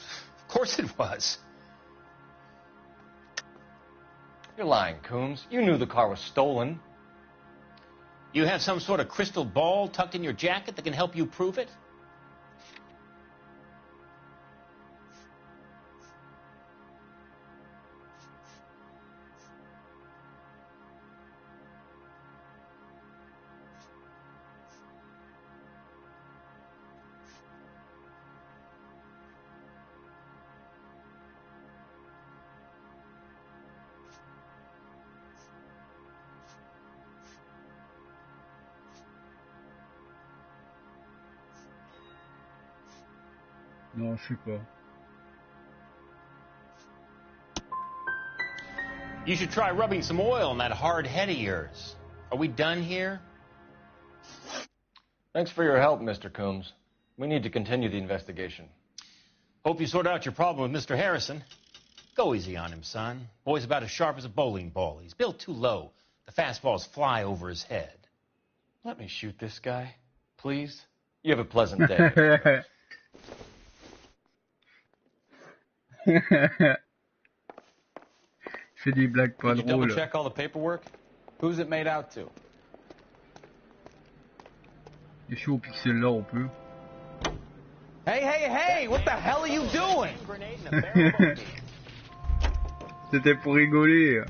of course it was. You're lying, Coombs. You knew the car was stolen. You have some sort of crystal ball tucked in your jacket that can help you prove it? Non, je sais pas. You should try rubbing some oil on that hard head of yours. Are we done here? Thanks for your help, Mr. Coombs. We need to continue the investigation. Hope you sort out your problem with Mr. Harrison. Go easy on him, son. Boy's about as sharp as a bowling ball. He's built too low. The fastballs fly over his head. Let me shoot this guy, please. You have a pleasant day. Fais des blagues pas Did you double drôles. check all the paperwork? Who's it made out to? Et je suis au pixel là, on peut. Hey, hey, hey! What the hell are you doing? C'était pour rigoler.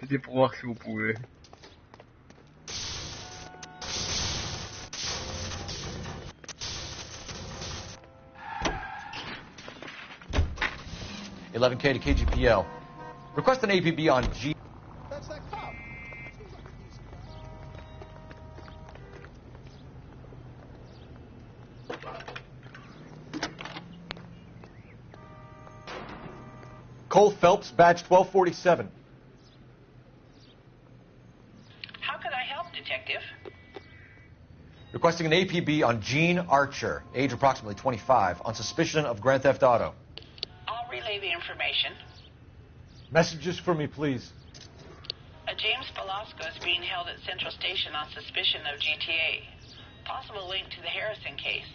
C'était pour voir si on pouvait. 11K to KGPL. Request an APB on G. That's that cop. Cole Phelps, badge 1247. How can I help, Detective? Requesting an APB on Gene Archer, age approximately 25, on suspicion of Grand Theft Auto. I'll relay the information. Messages for me, please. James Velasco is being held at Central Station on suspicion of GTA. Possible link to the Harrison case.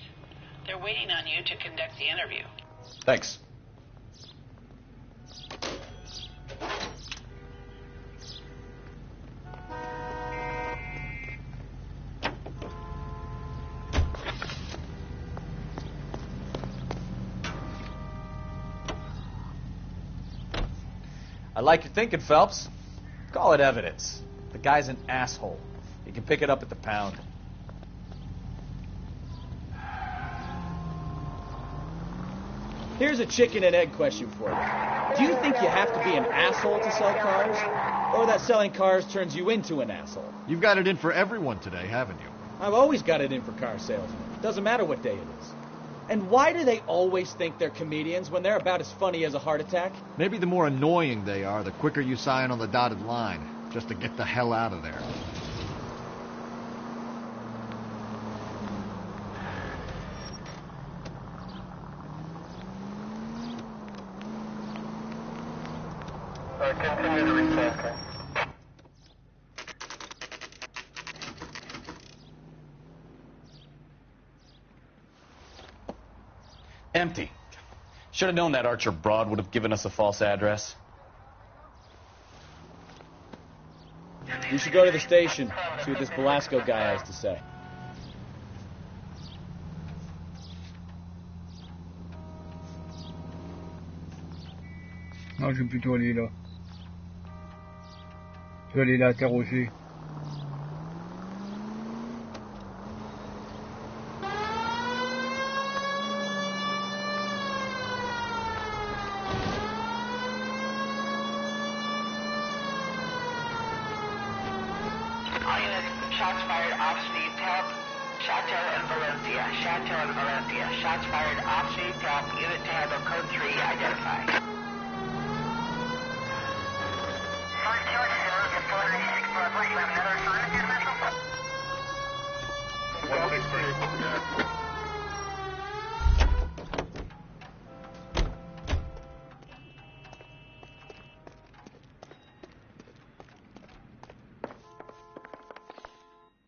They're waiting on you to conduct the interview. Thanks. I like your thinking, Phelps. Call it evidence. The guy's an asshole. You can pick it up at the pound. Here's a chicken and egg question for you. Do you think you have to be an asshole to sell cars? Or that selling cars turns you into an asshole? You've got it in for everyone today, haven't you? I've always got it in for car salesmen. Doesn't matter what day it is. And why do they always think they're comedians when they're about as funny as a heart attack? Maybe the more annoying they are, the quicker you sign on the dotted line, just to get the hell out of there. Continue to recheck. Empty. Should have known that Archer broad would have given us a false address. You should go to the station, see what this Velasco guy has to say. Non, je vais plutôt aller là. Je vais aller l'interroger. All units, shots fired off-speed, help. Chateau and Valencia. Chateau and Valencia. Shots fired off-speed, help. Unit to handle code 3, identify.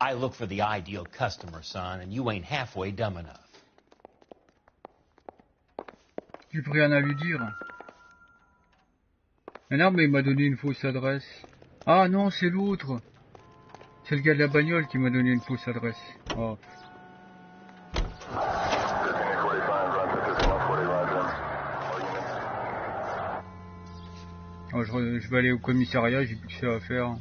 I look for the ideal customer, son, and you ain't halfway dumb enough. J'ai plus rien à lui dire. Mais non, mais il m'a donné une fausse adresse. Ah non, c'est l'autre. C'est le gars de la bagnole qui m'a donné une fausse adresse. Oh. Oh, je vais aller au commissariat, j'ai plus que ça à faire.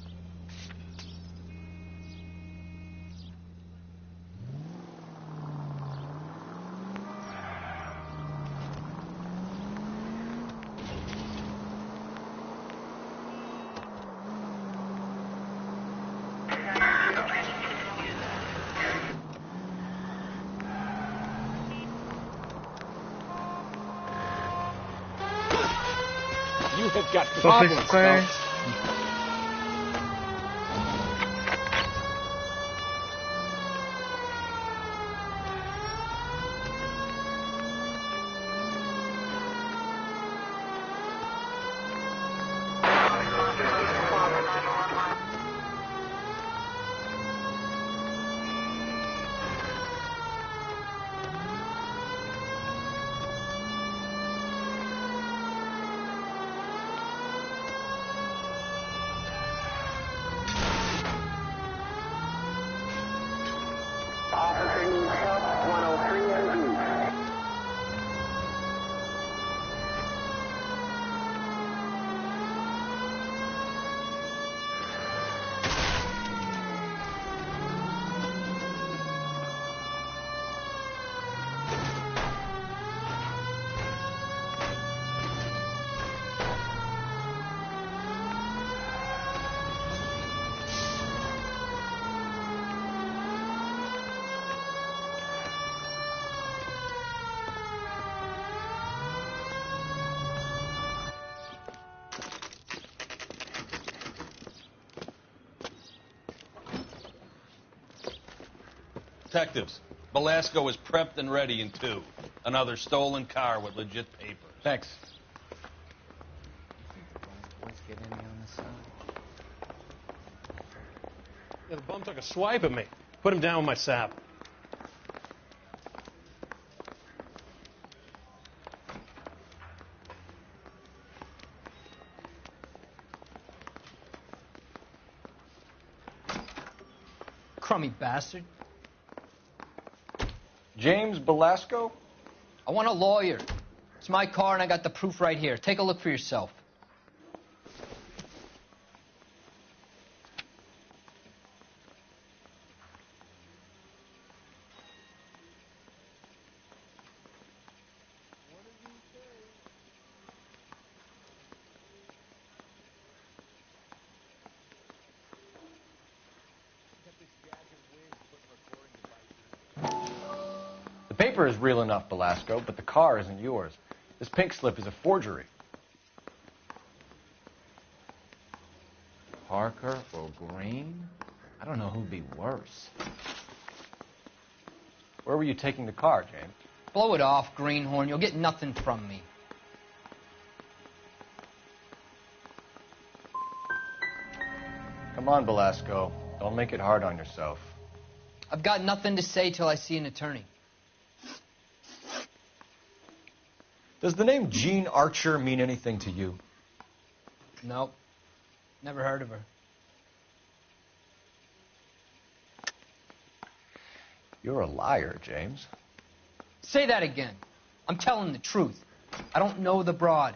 You have got problems, Phelps. Detectives, Belasco is prepped and ready in 2. Another stolen car with legit papers. Thanks. Yeah, the bum took a swipe at me. Put him down with my sap. Crummy bastard. James Belasco? I want a lawyer. It's my car and I got the proof right here. Take a look for yourself. The paper is real enough, Belasco, but the car isn't yours. This pink slip is a forgery. Parker or Green? I don't know who'd be worse. Where were you taking the car, James? Blow it off, greenhorn. You'll get nothing from me. Come on, Belasco. Don't make it hard on yourself. I've got nothing to say till I see an attorney. Does the name Jean Archer mean anything to you? Nope. Never heard of her. You're a liar, James. Say that again. I'm telling the truth. I don't know the broad.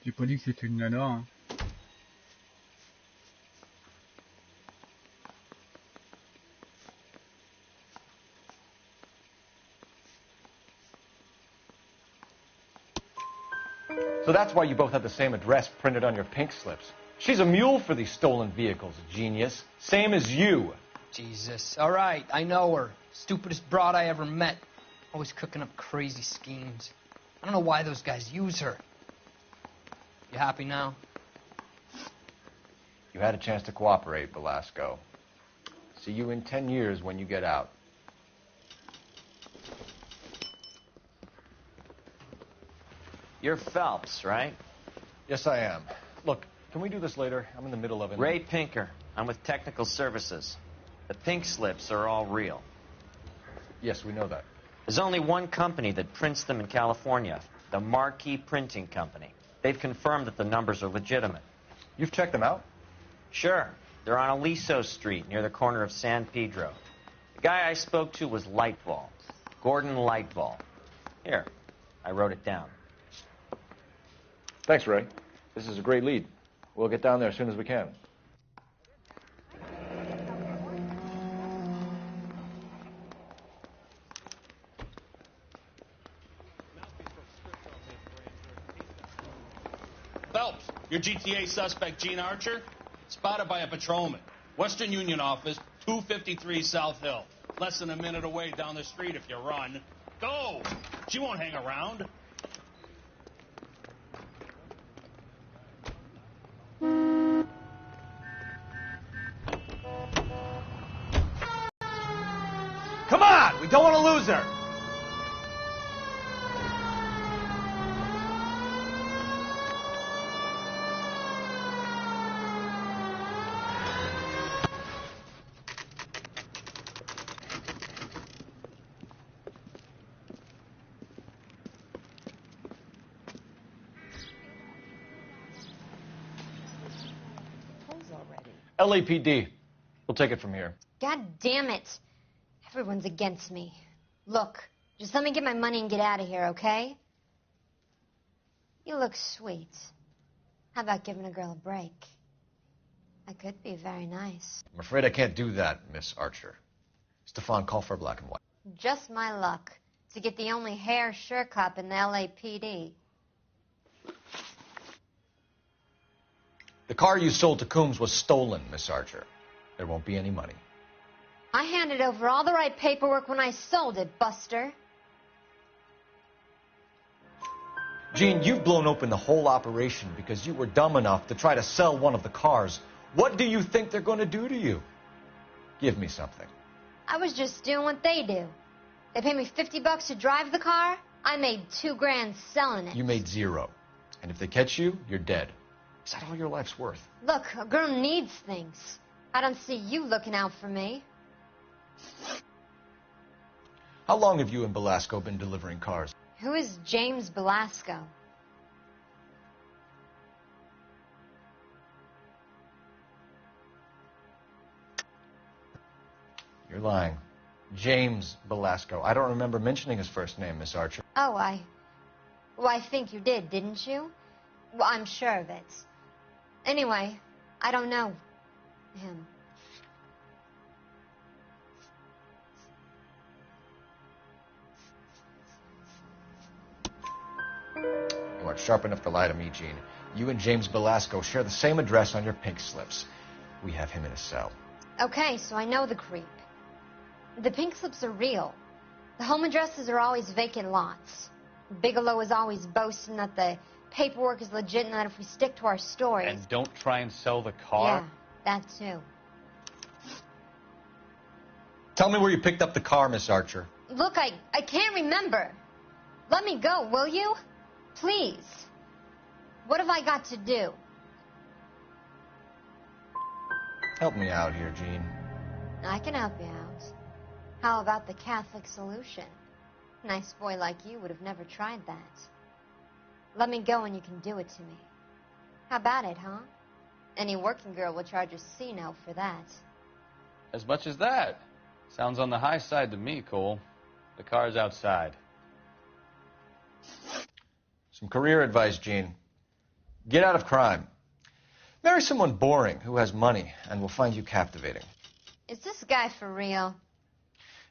J'ai pas dit que c'était une nana, hein. So that's why you both have the same address printed on your pink slips. She's a mule for these stolen vehicles, genius. Same as you. Jesus. All right, I know her. Stupidest broad I ever met. Always cooking up crazy schemes. I don't know why those guys use her. You happy now? You had a chance to cooperate, Belasco. See you in 10 years when you get out. You're Phelps, right? Yes, I am. Look, can we do this later? I'm in the middle of it. Ray Pinker. I'm with Technical Services. The pink slips are all real. Yes, we know that. There's only one company that prints them in California, the Marquee Printing Company. They've confirmed that the numbers are legitimate. You've checked them out? Sure. They're on Aliso Street, near the corner of San Pedro. The guy I spoke to was Lightball. Gordon Lightball. Here, I wrote it down. Thanks, Ray. This is a great lead. We'll get down there as soon as we can. Phelps, your GTA suspect, Jean Archer, spotted by a patrolman. Western Union office, 253 South Hill. Less than a minute away down the street if you run. Go! She won't hang around. Come on! We don't want to lose her! LAPD. We'll take it from here. God damn it. Everyone's against me. Look, just let me get my money and get out of here, okay? You look sweet. How about giving a girl a break? I could be very nice. I'm afraid I can't do that, Miss Archer. Stefan, call for black and white. Just my luck to get the only hair sure cop in the LAPD. The car you sold to Coombs was stolen, Miss Archer. There won't be any money. I handed over all the right paperwork when I sold it, Buster. Jean, you've blown open the whole operation because you were dumb enough to try to sell one of the cars. What do you think they're going to do to you? Give me something. I was just doing what they do. They paid me $50 to drive the car. I made $2 grand selling it. You made 0. And if they catch you, you're dead. Is that all your life's worth? Look, a girl needs things. I don't see you looking out for me. How long have you and Belasco been delivering cars? Who is James Belasco? You're lying. James Belasco. I don't remember mentioning his first name, Miss Archer. Oh, Well, I think you did, didn't you? Well, I'm sure of it. Anyway, I don't know him. You aren't sharp enough to lie to me, Gene. You and James Belasco share the same address on your pink slips. We have him in a cell. Okay, so I know the creep. The pink slips are real. The home addresses are always vacant lots. Bigelow is always boasting that the paperwork is legit and that if we stick to our stories... And don't try and sell the car? Yeah, that too. Tell me where you picked up the car, Miss Archer. Look, I can't remember. Let me go, will you? Please. What have I got to do? Help me out here, Gene. I can help you out. How about the Catholic solution? A nice boy like you would have never tried that. Let me go and you can do it to me. How about it, huh? Any working girl will charge a C-note for that. As much as that? Sounds on the high side to me, Cole. The car's outside. Some career advice, Gene. Get out of crime. Marry someone boring who has money and will find you captivating. Is this guy for real?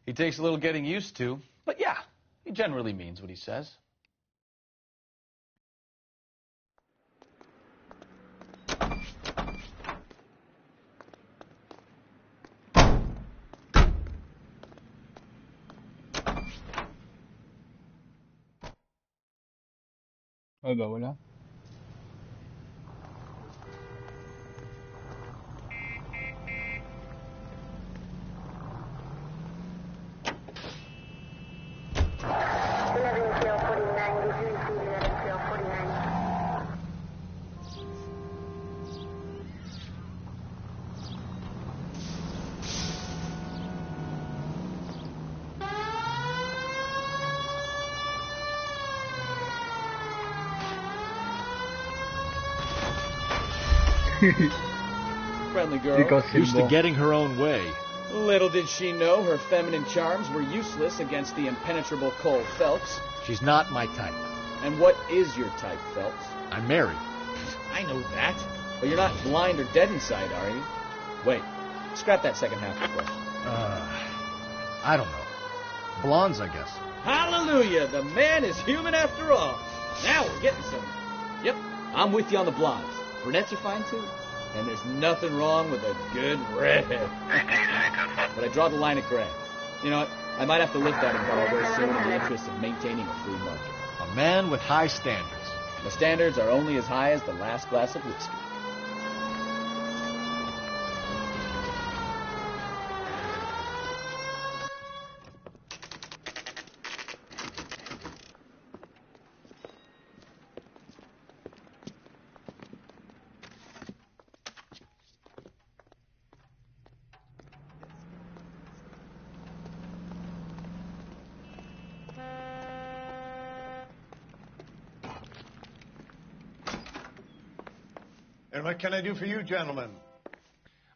He takes a little getting used to, but yeah, he generally means what he says. Ah bah voilà. Friendly girl. Used to getting her own way. Little did she know her feminine charms were useless against the impenetrable Cole Phelps. She's not my type. And what is your type, Phelps? I'm married. I know that. But you're not blind or dead inside, are you? Wait, scrap that second half of the question. I don't know. Blondes, I guess. Hallelujah! The man is human after all. Now we're getting somewhere. Yep, I'm with you on the blondes. Brunettes are fine too. And there's nothing wrong with a good redhead. But I draw the line at gray. You know what? I might have to lift that embargo very soon in the interest of maintaining a free market. A man with high standards. The standards are only as high as the last glass of whiskey. And what can I do for you, gentlemen?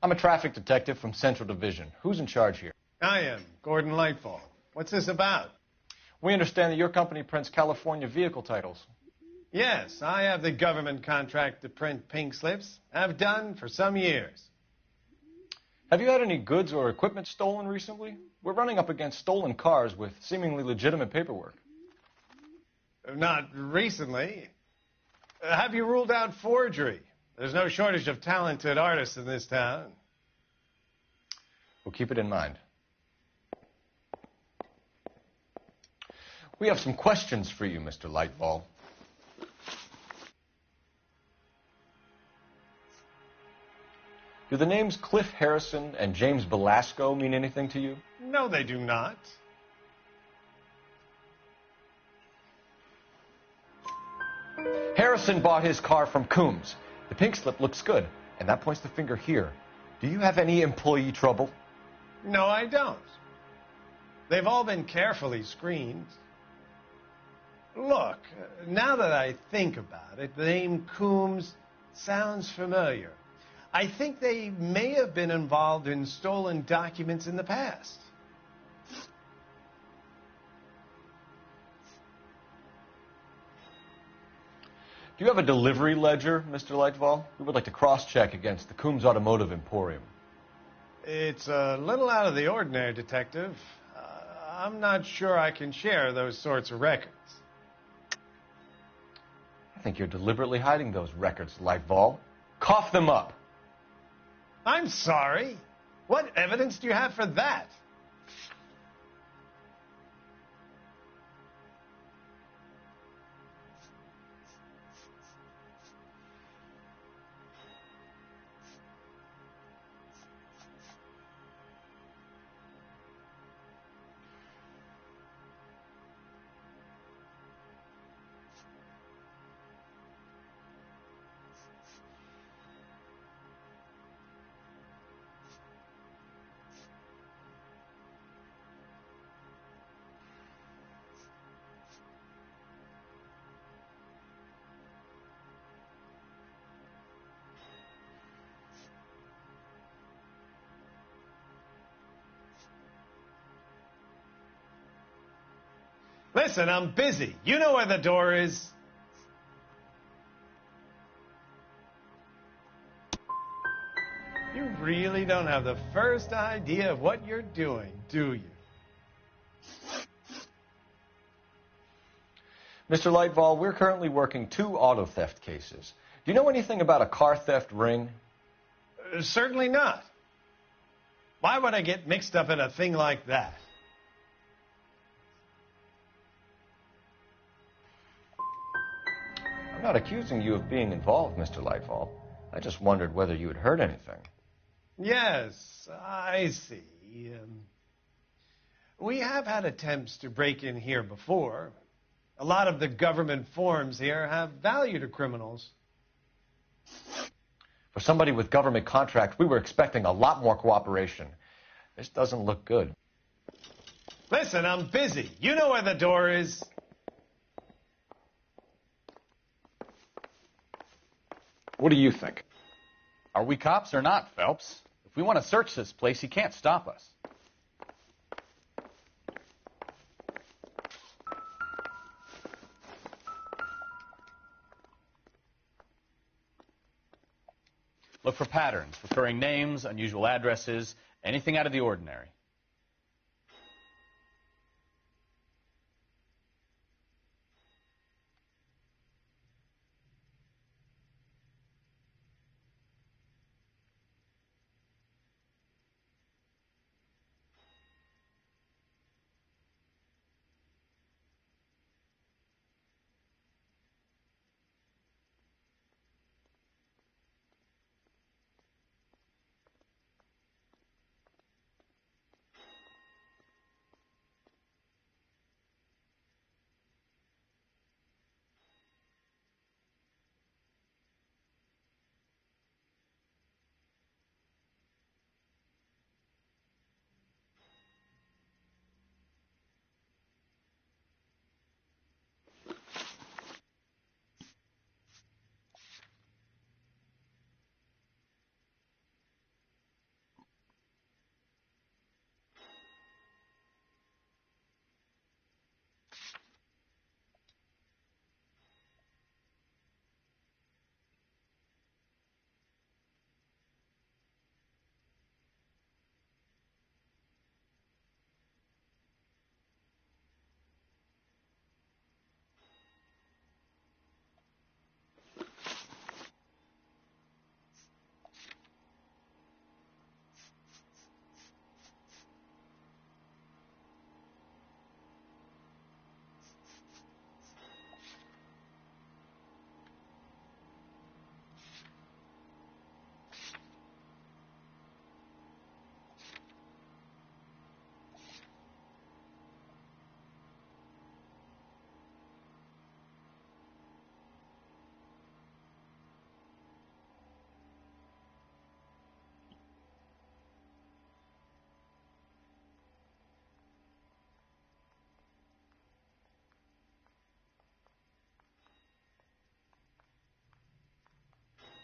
I'm a traffic detective from Central Division. Who's in charge here? I am, Gordon Lightfall. What's this about? We understand that your company prints California vehicle titles. Yes, I have the government contract to print pink slips. I've done for some years. Have you had any goods or equipment stolen recently? We're running up against stolen cars with seemingly legitimate paperwork. Not recently. Have you ruled out forgery? There's no shortage of talented artists in this town. We'll keep it in mind. We have some questions for you, Mr. Lightball. Do the names Cliff Harrison and James Belasco mean anything to you? No, they do not. Harrison bought his car from Coombs. The pink slip looks good, and that points the finger here. Do you have any employee trouble? No, I don't. They've all been carefully screened. Look, now that I think about it, the name Coombs sounds familiar. I think they may have been involved in stolen documents in the past. Do you have a delivery ledger, Mr. Lightval? We would like to cross-check against the Coombs Automotive Emporium. It's a little out of the ordinary, Detective. I'm not sure I can share those sorts of records. I think you're deliberately hiding those records, Lightval. Cough them up. I'm sorry. What evidence do you have for that? Listen, I'm busy. You know where the door is. You really don't have the first idea of what you're doing, do you? Mr. Lightval, we're currently working 2 auto theft cases. Do you know anything about a car theft ring? Certainly not. Why would I get mixed up in a thing like that? I'm not accusing you of being involved, Mr. Lightval. I just wondered whether you had heard anything. Yes, I see. We have had attempts to break in here before. A lot of the government forms here have value to criminals. For somebody with government contracts, we were expecting a lot more cooperation. This doesn't look good. Listen, I'm busy. You know where the door is. What do you think? Are we cops or not, Phelps? If we want to search this place, he can't stop us. Look for patterns, recurring names, unusual addresses, anything out of the ordinary.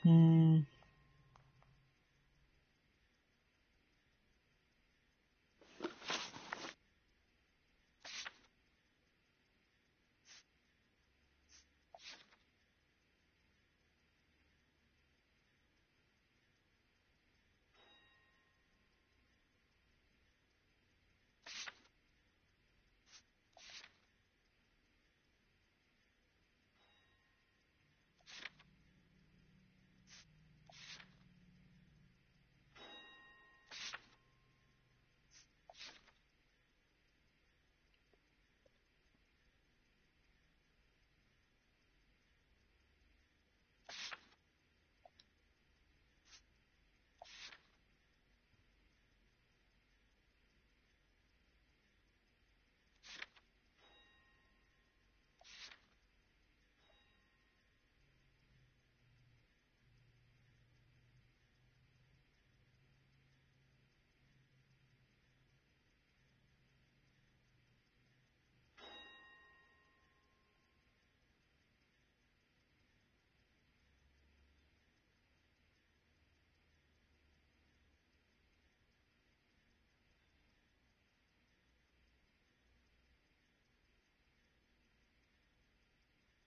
Hmm.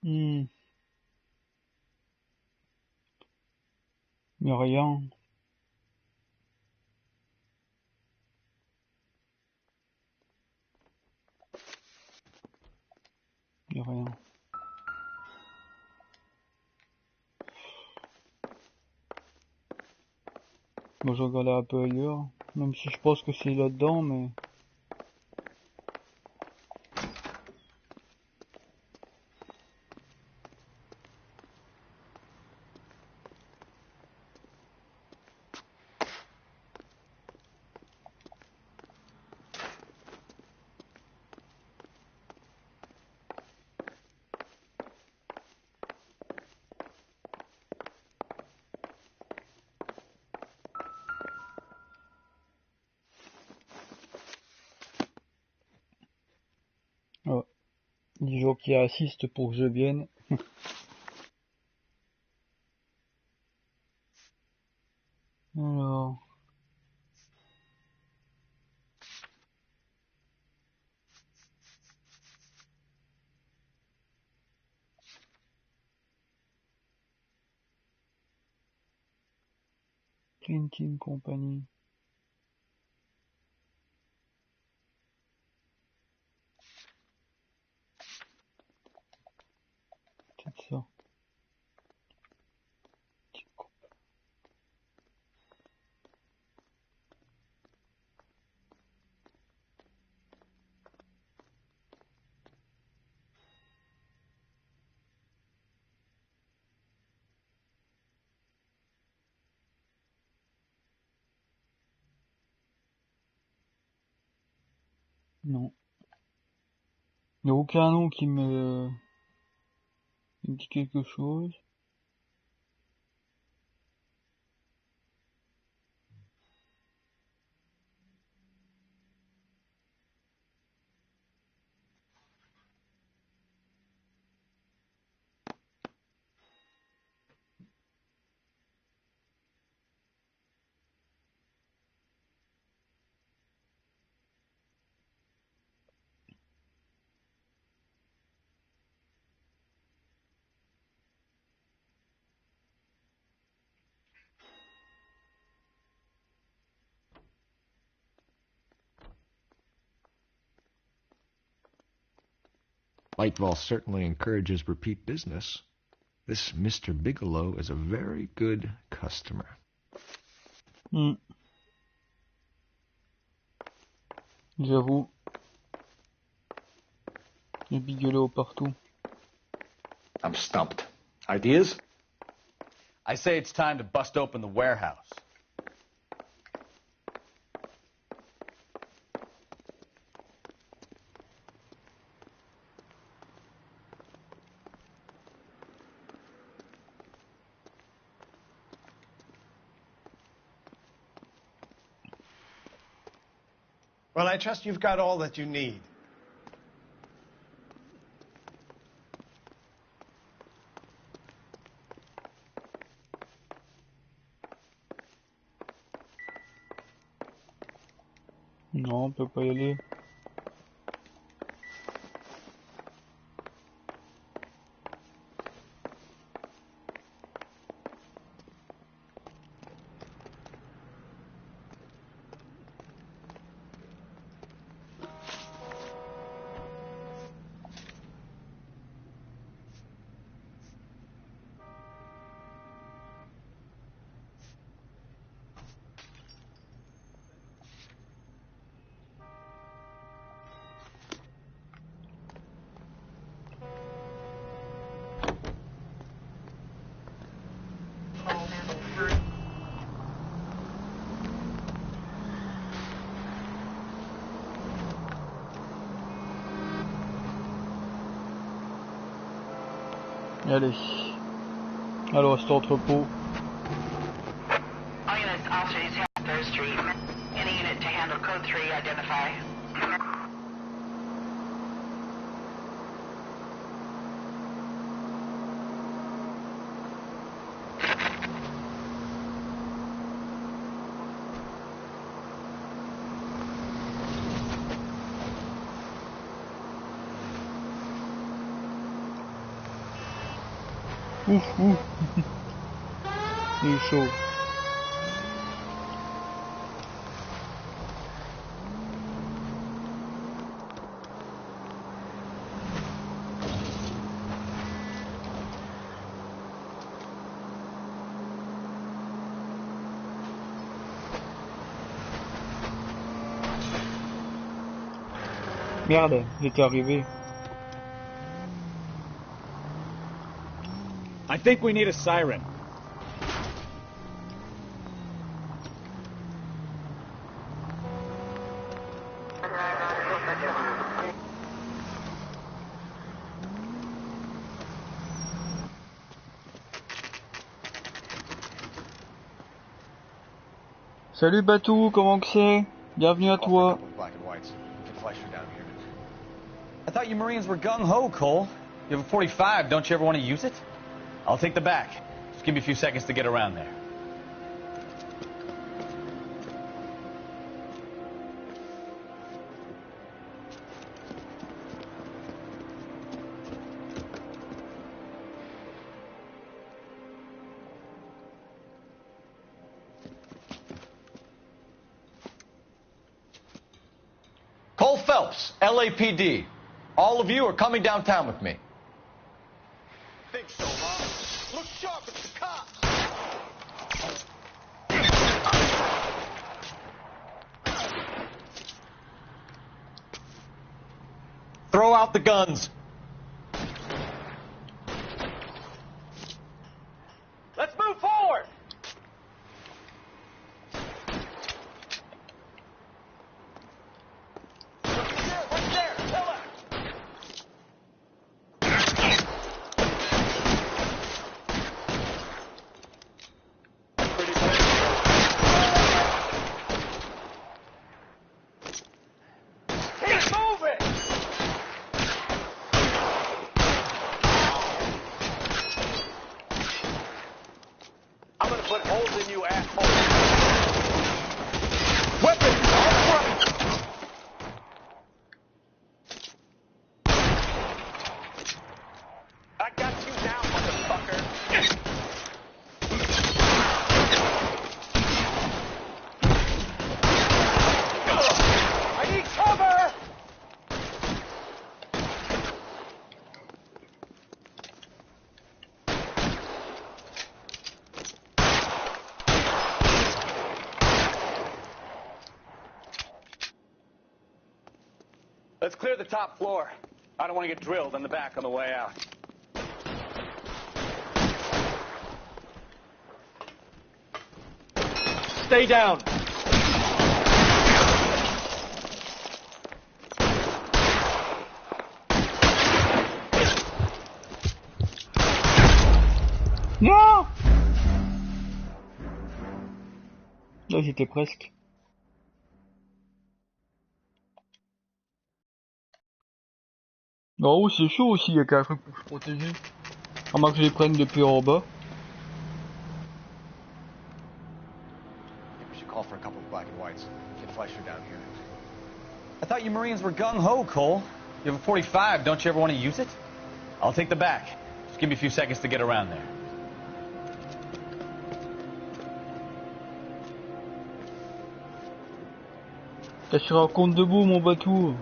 Hmm. Y a rien. Y a rien. Moi je regardais un peu ailleurs, même si je pense que c'est là-dedans, mais... Ouais. Les gens qui assistent pour que je vienne. Alors... Printing Company. Peut-être ça. Non. Il n'y a aucun nom qui me dit quelque chose. Lightval certainly encourages repeat business. This Mr. Bigelow is a very good customer. Hmm. J'avoue. Il y a Bigelow partout. I'm stumped. Ideas? I say it's time to bust open the warehouse. Well, I trust you've got all that you need. Non, on peut pas y aller. Allez. Alors, cet entrepôt. All units, officers have 3rd Street. Any unit to handle code 3, identify. Ouf, ouf. Il est chaud. Merde, j'étais arrivé. I think we need a siren. Salut Batou, comment que c'est? Bienvenue à toi. I thought you Marines were gung-ho, Cole. You have a 45, don't you ever want to use it? I'll take the back. Just give me a few seconds to get around there. Cole Phelps, LAPD. All of you are coming downtown with me. Think so, huh? Look sharp, it's the cops! Throw out the guns. Let's move forward! Right there, tell her! Keep moving! I'm gonna put holes in you, asshole. Weapons on front! I got you now, motherfucker. I need cover! Let's clear the top floor. I don't want to get drilled in the back on the way out. Stay down. Non! Là, j'étais presque. Oh, c'est chaud aussi, il y a qu'un truc pour se protéger. À moins que je les prenne depuis en bas. We should call for a couple of black and whites. Get Fleischer down here. I thought you Marines were gung-ho, Cole. You have a 45, don't you ever want to use it? I'll take the back. Just give me a few seconds to get around there. Qu'est-ce que tu racontes debout, mon batou?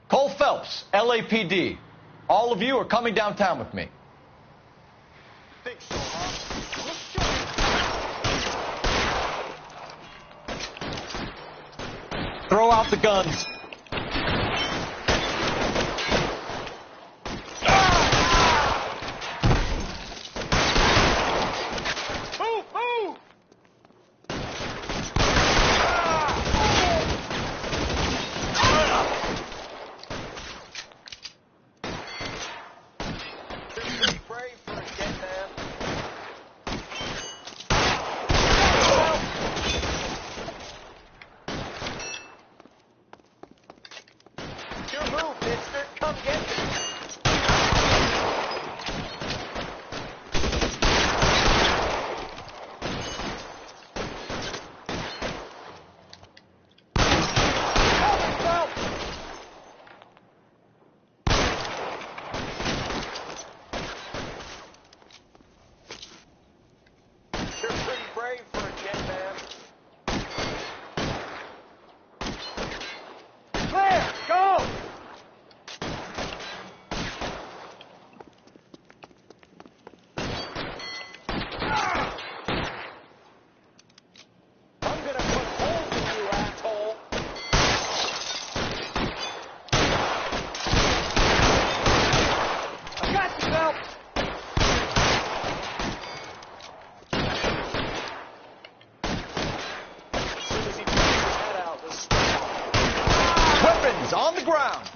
Cole Phelps, LAPD. All of you are coming downtown with me. Think so, huh? Throw out the guns.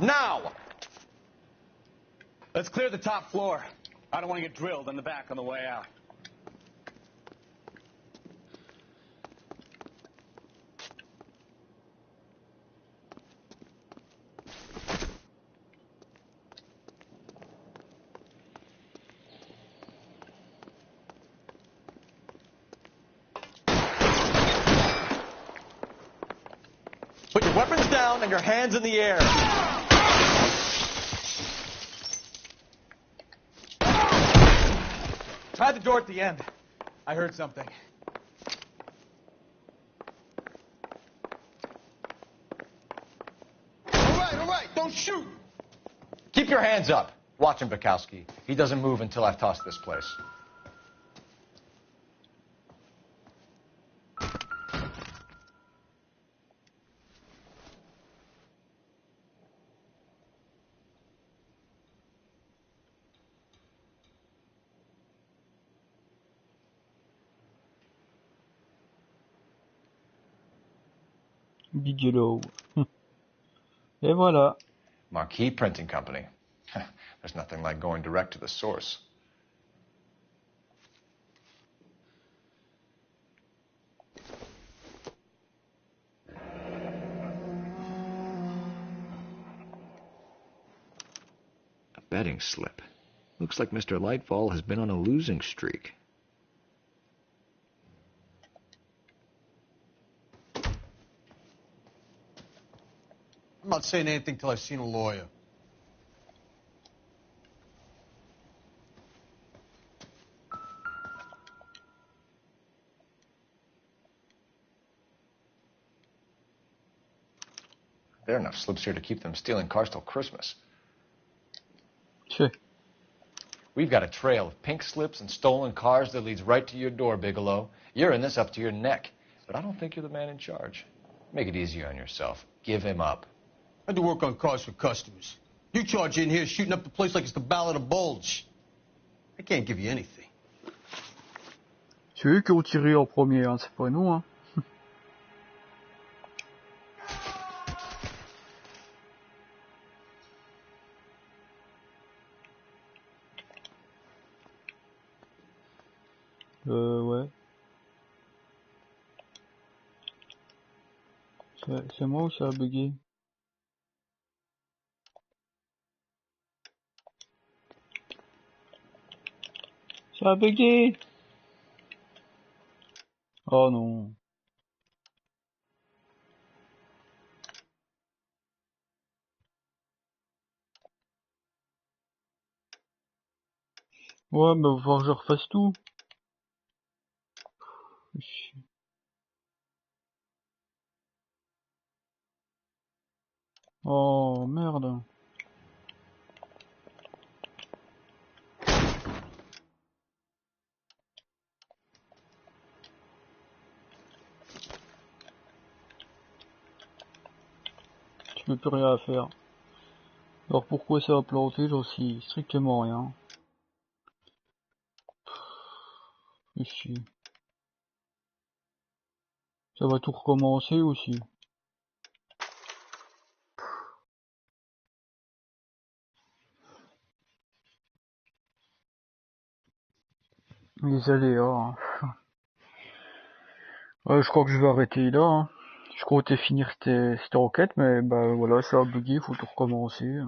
Now! Let's clear the top floor. I don't want to get drilled in the back on the way out. Put your weapons down and your hands in the air. Try the door at the end. I heard something. All right, don't shoot! Keep your hands up. Watch him, Bukowski. He doesn't move until I've tossed this place. Bigelow. Et voilà. Marquee Printing Company. There's nothing like going direct to the source. A betting slip. Looks like Mr. Lightfall has been on a losing streak. I'm not saying anything till I've seen a lawyer. There are enough slips here to keep them stealing cars till Christmas. Sure. We've got a trail of pink slips and stolen cars that leads right to your door, Bigelow. You're in this up to your neck, but I don't think you're the man in charge. Make it easier on yourself. Give him up. I do work on cars for customers. You charge in here shooting up the place like it's the Ballad of Bulge. I can't give you anything. C'est eux qui ont tiré en premier, hein, c'est pas nous, hein. Ouais. C'est moi ou ça a bugué? Ça a bugué. Oh non. Ouais, mais va falloir que je refasse tout. Oh merde. Tu peux plus rien à faire. Alors pourquoi ça a planté, j'en sais strictement rien. Ici. Ça va tout recommencer aussi. Les aléas. Hein. Ouais, je crois que je vais arrêter là. Hein. Je comptais finir cette requête, mais bah voilà, ça a bugué, faut tout recommencer.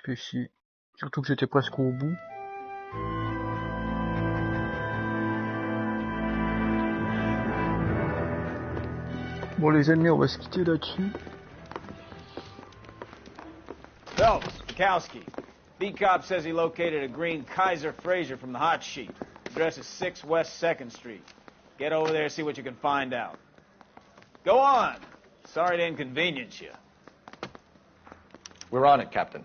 Puis si. Surtout que j'étais presque au bout. Bon les amis, on va se quitter là-dessus. Phelps, Bukowski. Beat cop says he located a green Kaiser Fraser from the hot sheet. Address is 6 West 2nd Street. Get over there, see what you can find out. Go on. Sorry to inconvenience you. We're on it, Captain.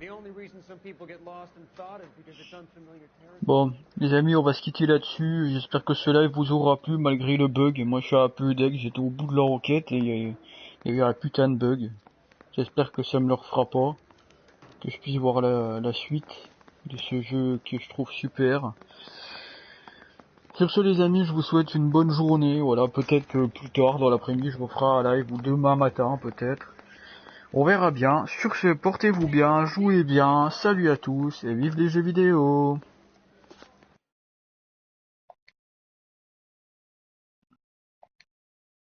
The only reason some people get lost in thought is because it's unfamiliar territory. Bon, les amis, on va se quitter là-dessus. J'espère que ce live vous aura plu malgré le bug. Moi, je suis un peu deg, j'étais au bout de la requête et il y a eu un putain de bug. J'espère que ça me le refera pas. Que je puisse voir la suite de ce jeu que je trouve super. Sur ce les amis, je vous souhaite une bonne journée. Voilà, peut-être plus tard dans l'après-midi, je vous ferai un live ou demain matin peut-être. On verra bien. Sur ce, portez-vous bien, jouez bien, salut à tous et vive les jeux vidéo.